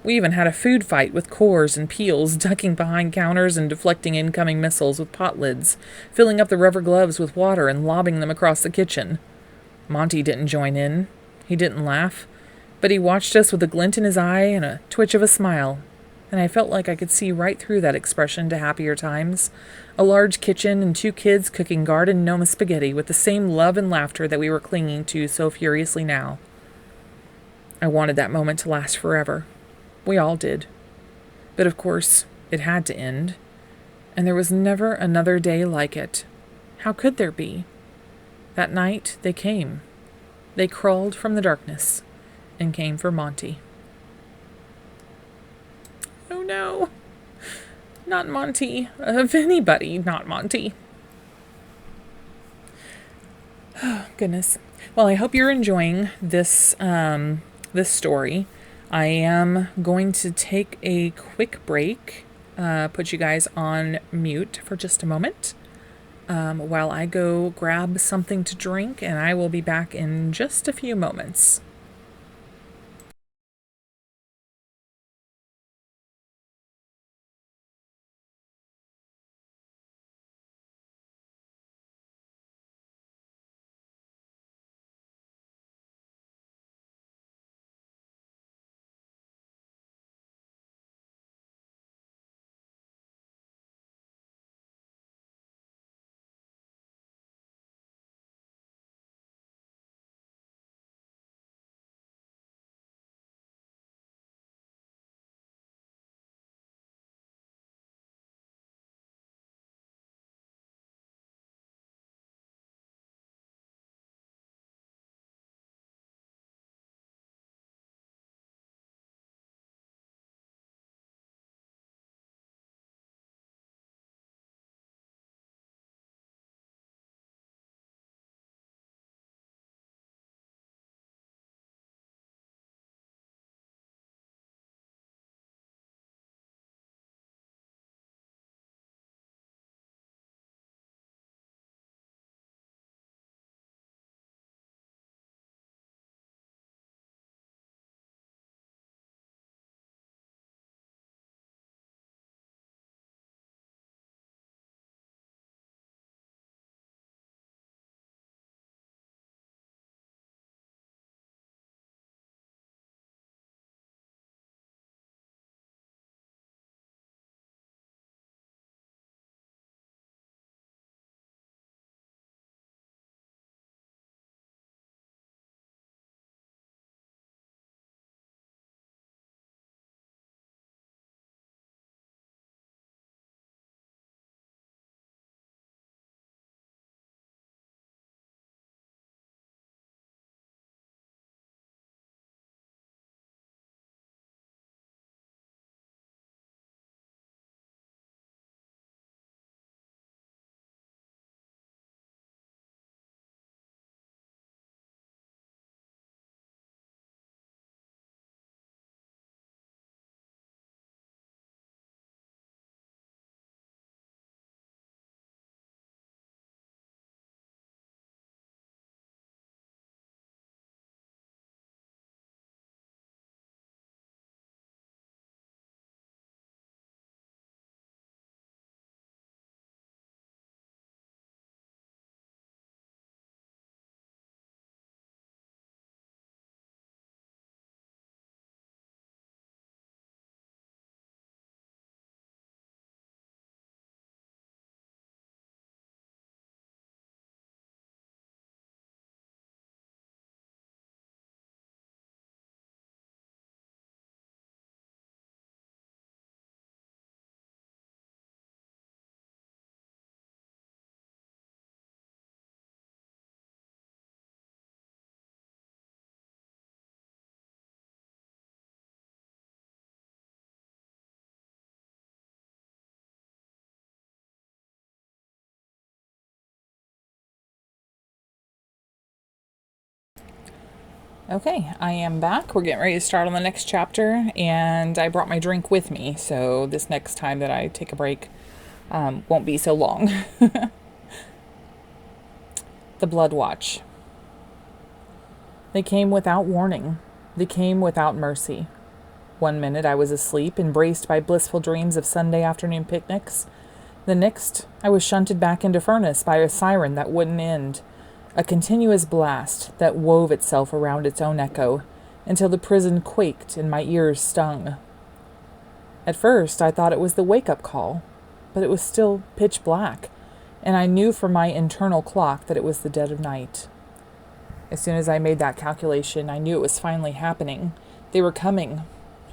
We even had a food fight with cores and peels, ducking behind counters and deflecting incoming missiles with pot lids, filling up the rubber gloves with water and lobbing them across the kitchen. Monty didn't join in. He didn't laugh, but he watched us with a glint in his eye and a twitch of a smile, and I felt like I could see right through that expression to happier times. A large kitchen and 2 kids cooking garden gnome spaghetti with the same love and laughter that we were clinging to so furiously now. I wanted that moment to last forever. We all did. But of course, it had to end, and there was never another day like it. How could there be? That night, they came. They crawled from the darkness and came for Monty. Oh no. Not Monty. Of anybody, not Monty. Oh, goodness. Well, I hope you're enjoying this story. I am going to take a quick break, put you guys on mute for just a moment, while I go grab something to drink, and I will be back in just a few moments. Okay, I am back. We're getting ready to start on the next chapter, and I brought my drink with me, so this next time that I take a break won't be so long. The Blood Watch. They came without warning. They came without mercy. One minute I was asleep, embraced by blissful dreams of Sunday afternoon picnics. The next, I was shunted back into Furnace by a siren that wouldn't end. A continuous blast that wove itself around its own echo, until the prison quaked and my ears stung. At first I thought it was the wake-up call, but it was still pitch black, and I knew from my internal clock that it was the dead of night. As soon as I made that calculation, I knew it was finally happening. They were coming.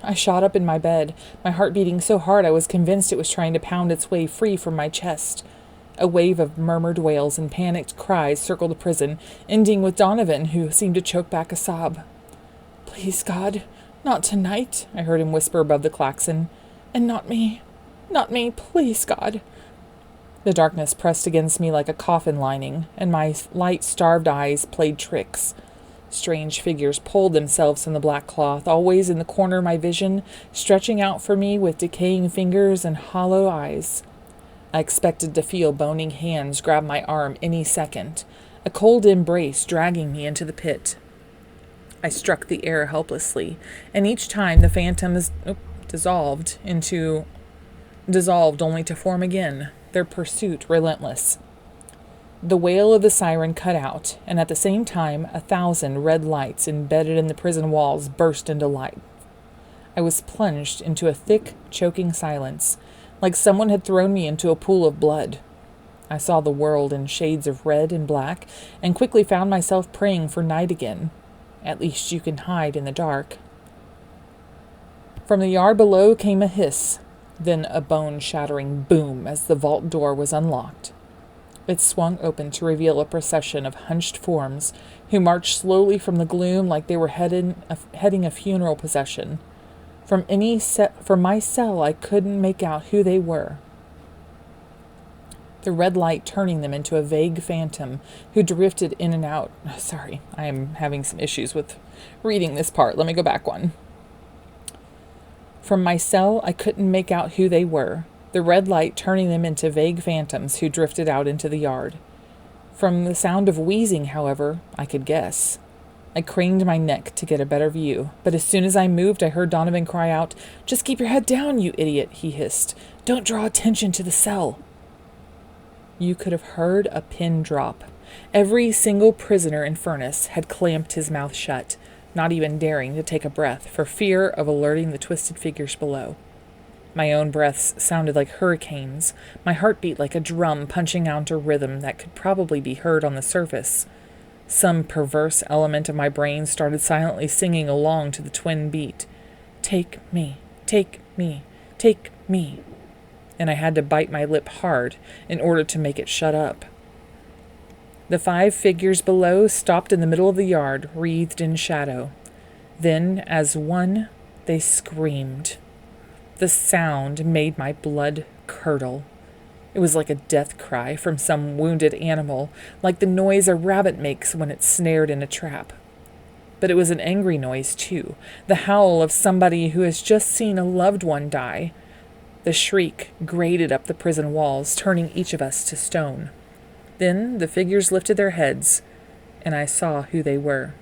I shot up in my bed, my heart beating so hard I was convinced it was trying to pound its way free from my chest. A wave of murmured wails and panicked cries circled the prison, ending with Donovan, who seemed to choke back a sob. "Please, God, not tonight," I heard him whisper above the klaxon. "And not me. Not me, please, God." The darkness pressed against me like a coffin lining, and my light, starved eyes played tricks. Strange figures pulled themselves from the black cloth, always in the corner of my vision, stretching out for me with decaying fingers and hollow eyes. I expected to feel boning hands grab my arm any second, a cold embrace dragging me into the pit. I struck the air helplessly, and each time the phantoms dissolved only to form again, their pursuit relentless. The wail of the siren cut out, and at the same time 1,000 red lights embedded in the prison walls burst into light. I was plunged into a thick, choking silence, like someone had thrown me into a pool of blood. I saw the world in shades of red and black, and quickly found myself praying for night again. At least you can hide in the dark. From the yard below came a hiss, then a bone-shattering boom as the vault door was unlocked. It swung open to reveal a procession of hunched forms who marched slowly from the gloom like they were heading a funeral procession. From my cell, I couldn't make out who they were. The red light turning them into a vague phantom who drifted in and out. Sorry, I am having some issues with reading this part. Let me go back one. From my cell, I couldn't make out who they were. The red light turning them into vague phantoms who drifted out into the yard. From the sound of wheezing, however, I could guess. I craned my neck to get a better view, but as soon as I moved, I heard Donovan cry out, "Just keep your head down, you idiot," he hissed. "Don't draw attention to the cell." You could have heard a pin drop. Every single prisoner in Furnace had clamped his mouth shut, not even daring to take a breath for fear of alerting the twisted figures below. My own breaths sounded like hurricanes, my heartbeat like a drum punching out a rhythm that could probably be heard on the surface. Some perverse element of my brain started silently singing along to the twin beat. "Take me, take me, take me." And I had to bite my lip hard in order to make it shut up. The 5 figures below stopped in the middle of the yard, wreathed in shadow. Then, as one, they screamed. The sound made my blood curdle. It was like a death cry from some wounded animal, like the noise a rabbit makes when it's snared in a trap. But it was an angry noise, too, the howl of somebody who has just seen a loved one die. The shriek grated up the prison walls, turning each of us to stone. Then the figures lifted their heads, and I saw who they were.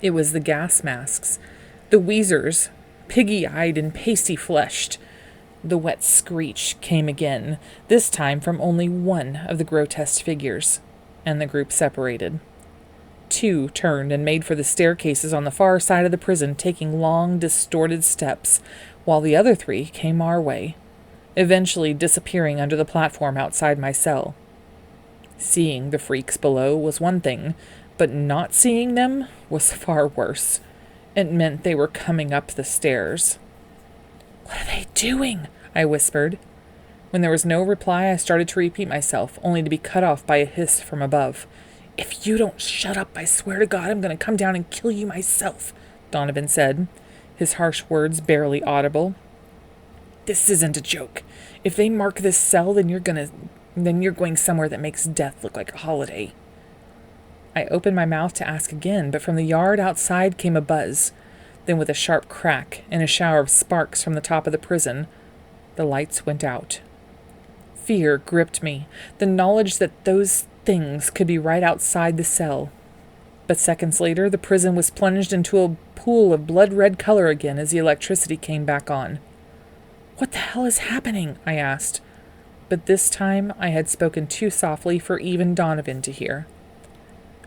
It was the gas masks, the Weezers, piggy-eyed and pasty-fleshed. The wet screech came again, this time from only one of the grotesque figures, and the group separated. 2 turned and made for the staircases on the far side of the prison, taking long, distorted steps, while the other 3 came our way, eventually disappearing under the platform outside my cell. Seeing the freaks below was one thing, but not seeing them was far worse. It meant they were coming up the stairs. "What are they doing?" I whispered. When there was no reply, I started to repeat myself, only to be cut off by a hiss from above. "If you don't shut up, I swear to God I'm going to come down and kill you myself," Donovan said, his harsh words barely audible. "This isn't a joke. If they mark this cell, then you're going somewhere that makes death look like a holiday." I opened my mouth to ask again, but from the yard outside came a buzz. Then with a sharp crack and a shower of sparks from the top of the prison, the lights went out. Fear gripped me, the knowledge that those things could be right outside the cell. But seconds later, the prison was plunged into a pool of blood-red color again as the electricity came back on. "What the hell is happening?" I asked. But this time I had spoken too softly for even Donovan to hear.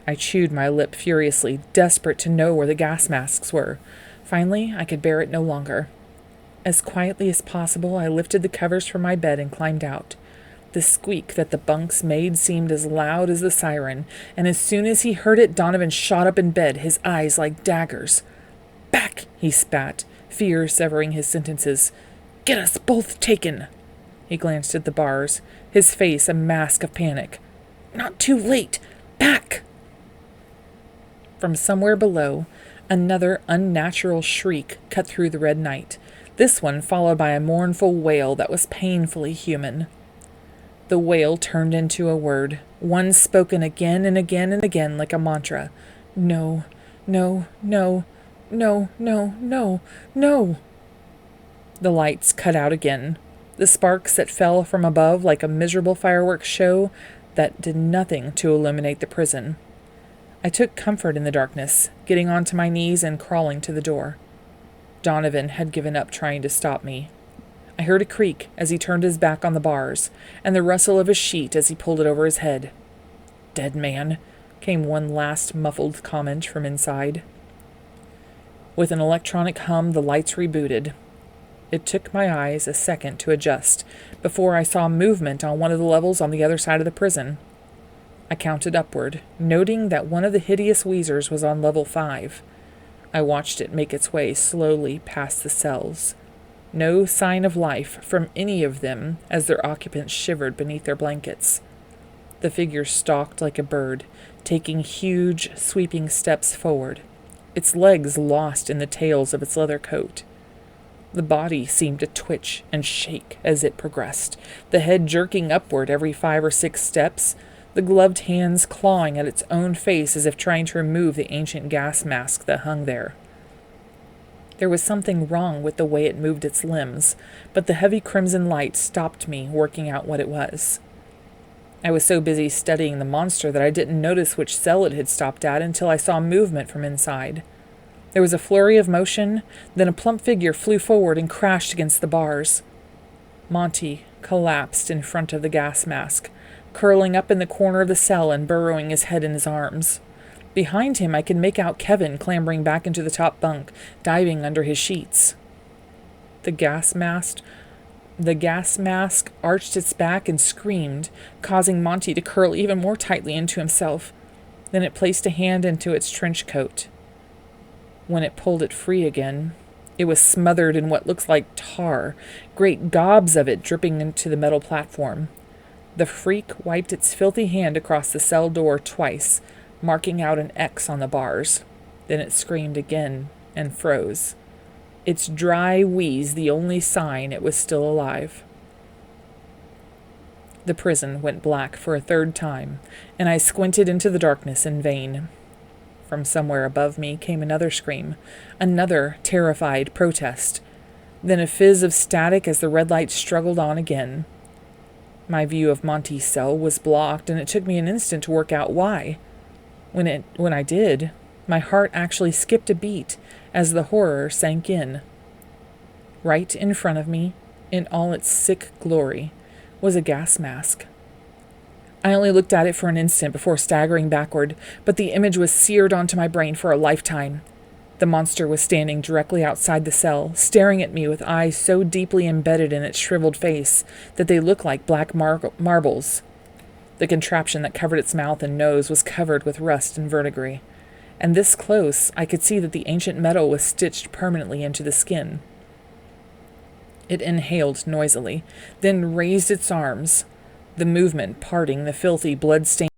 I chewed my lip furiously, desperate to know where the gas masks were. Finally, I could bear it no longer. As quietly as possible, I lifted the covers from my bed and climbed out. The squeak that the bunks made seemed as loud as the siren, and as soon as he heard it, Donovan shot up in bed, his eyes like daggers. "Back!" he spat, fear severing his sentences. "Get us both taken!" He glanced at the bars, his face a mask of panic. "Not too late! Back!" From somewhere below, another unnatural shriek cut through the red night, this one followed by a mournful wail that was painfully human. The wail turned into a word, one spoken again and again and again like a mantra. "No, no, no, no, no, no, no." The lights cut out again, the sparks that fell from above like a miserable fireworks show that did nothing to illuminate the prison. I took comfort in the darkness, getting onto my knees and crawling to the door. Donovan had given up trying to stop me. I heard a creak as he turned his back on the bars, and the rustle of a sheet as he pulled it over his head. "Dead man," came one last muffled comment from inside. With an electronic hum, the lights rebooted. It took my eyes a second to adjust before I saw movement on one of the levels on the other side of the prison. I counted upward, noting that one of the hideous wheezers was on level 5. I watched it make its way slowly past the cells. No sign of life from any of them as their occupants shivered beneath their blankets. The figure stalked like a bird, taking huge, sweeping steps forward, its legs lost in the tails of its leather coat. The body seemed to twitch and shake as it progressed, the head jerking upward every 5 or 6 steps, the gloved hands clawing at its own face as if trying to remove the ancient gas mask that hung there. There was something wrong with the way it moved its limbs, but the heavy crimson light stopped me working out what it was. I was so busy studying the monster that I didn't notice which cell it had stopped at until I saw movement from inside. There was a flurry of motion, then a plump figure flew forward and crashed against the bars. Monty collapsed in front of the gas mask, curling up in the corner of the cell and burrowing his head in his arms. Behind him I could make out Kevin clambering back into the top bunk, diving under his sheets. The gas mask arched its back and screamed, causing Monty to curl even more tightly into himself. Then it placed a hand into its trench coat. When it pulled it free again, it was smothered in what looked like tar, great gobs of it dripping into the metal platform. The freak wiped its filthy hand across the cell door twice, marking out an X on the bars. Then it screamed again and froze, its dry wheeze the only sign it was still alive. The prison went black for a third time, and I squinted into the darkness in vain. From somewhere above me came another scream, another terrified protest, then a fizz of static as the red light struggled on again. My view of Monty's cell was blocked, and it took me an instant to work out why. When I did, my heart actually skipped a beat as the horror sank in. Right in front of me, in all its sick glory, was a gas mask. I only looked at it for an instant before staggering backward, but the image was seared onto my brain for a lifetime. The monster was standing directly outside the cell, staring at me with eyes so deeply embedded in its shriveled face that they looked like black marbles. The contraption that covered its mouth and nose was covered with rust and verdigris, and this close I could see that the ancient metal was stitched permanently into the skin. It inhaled noisily, then raised its arms, the movement parting the filthy blood-stained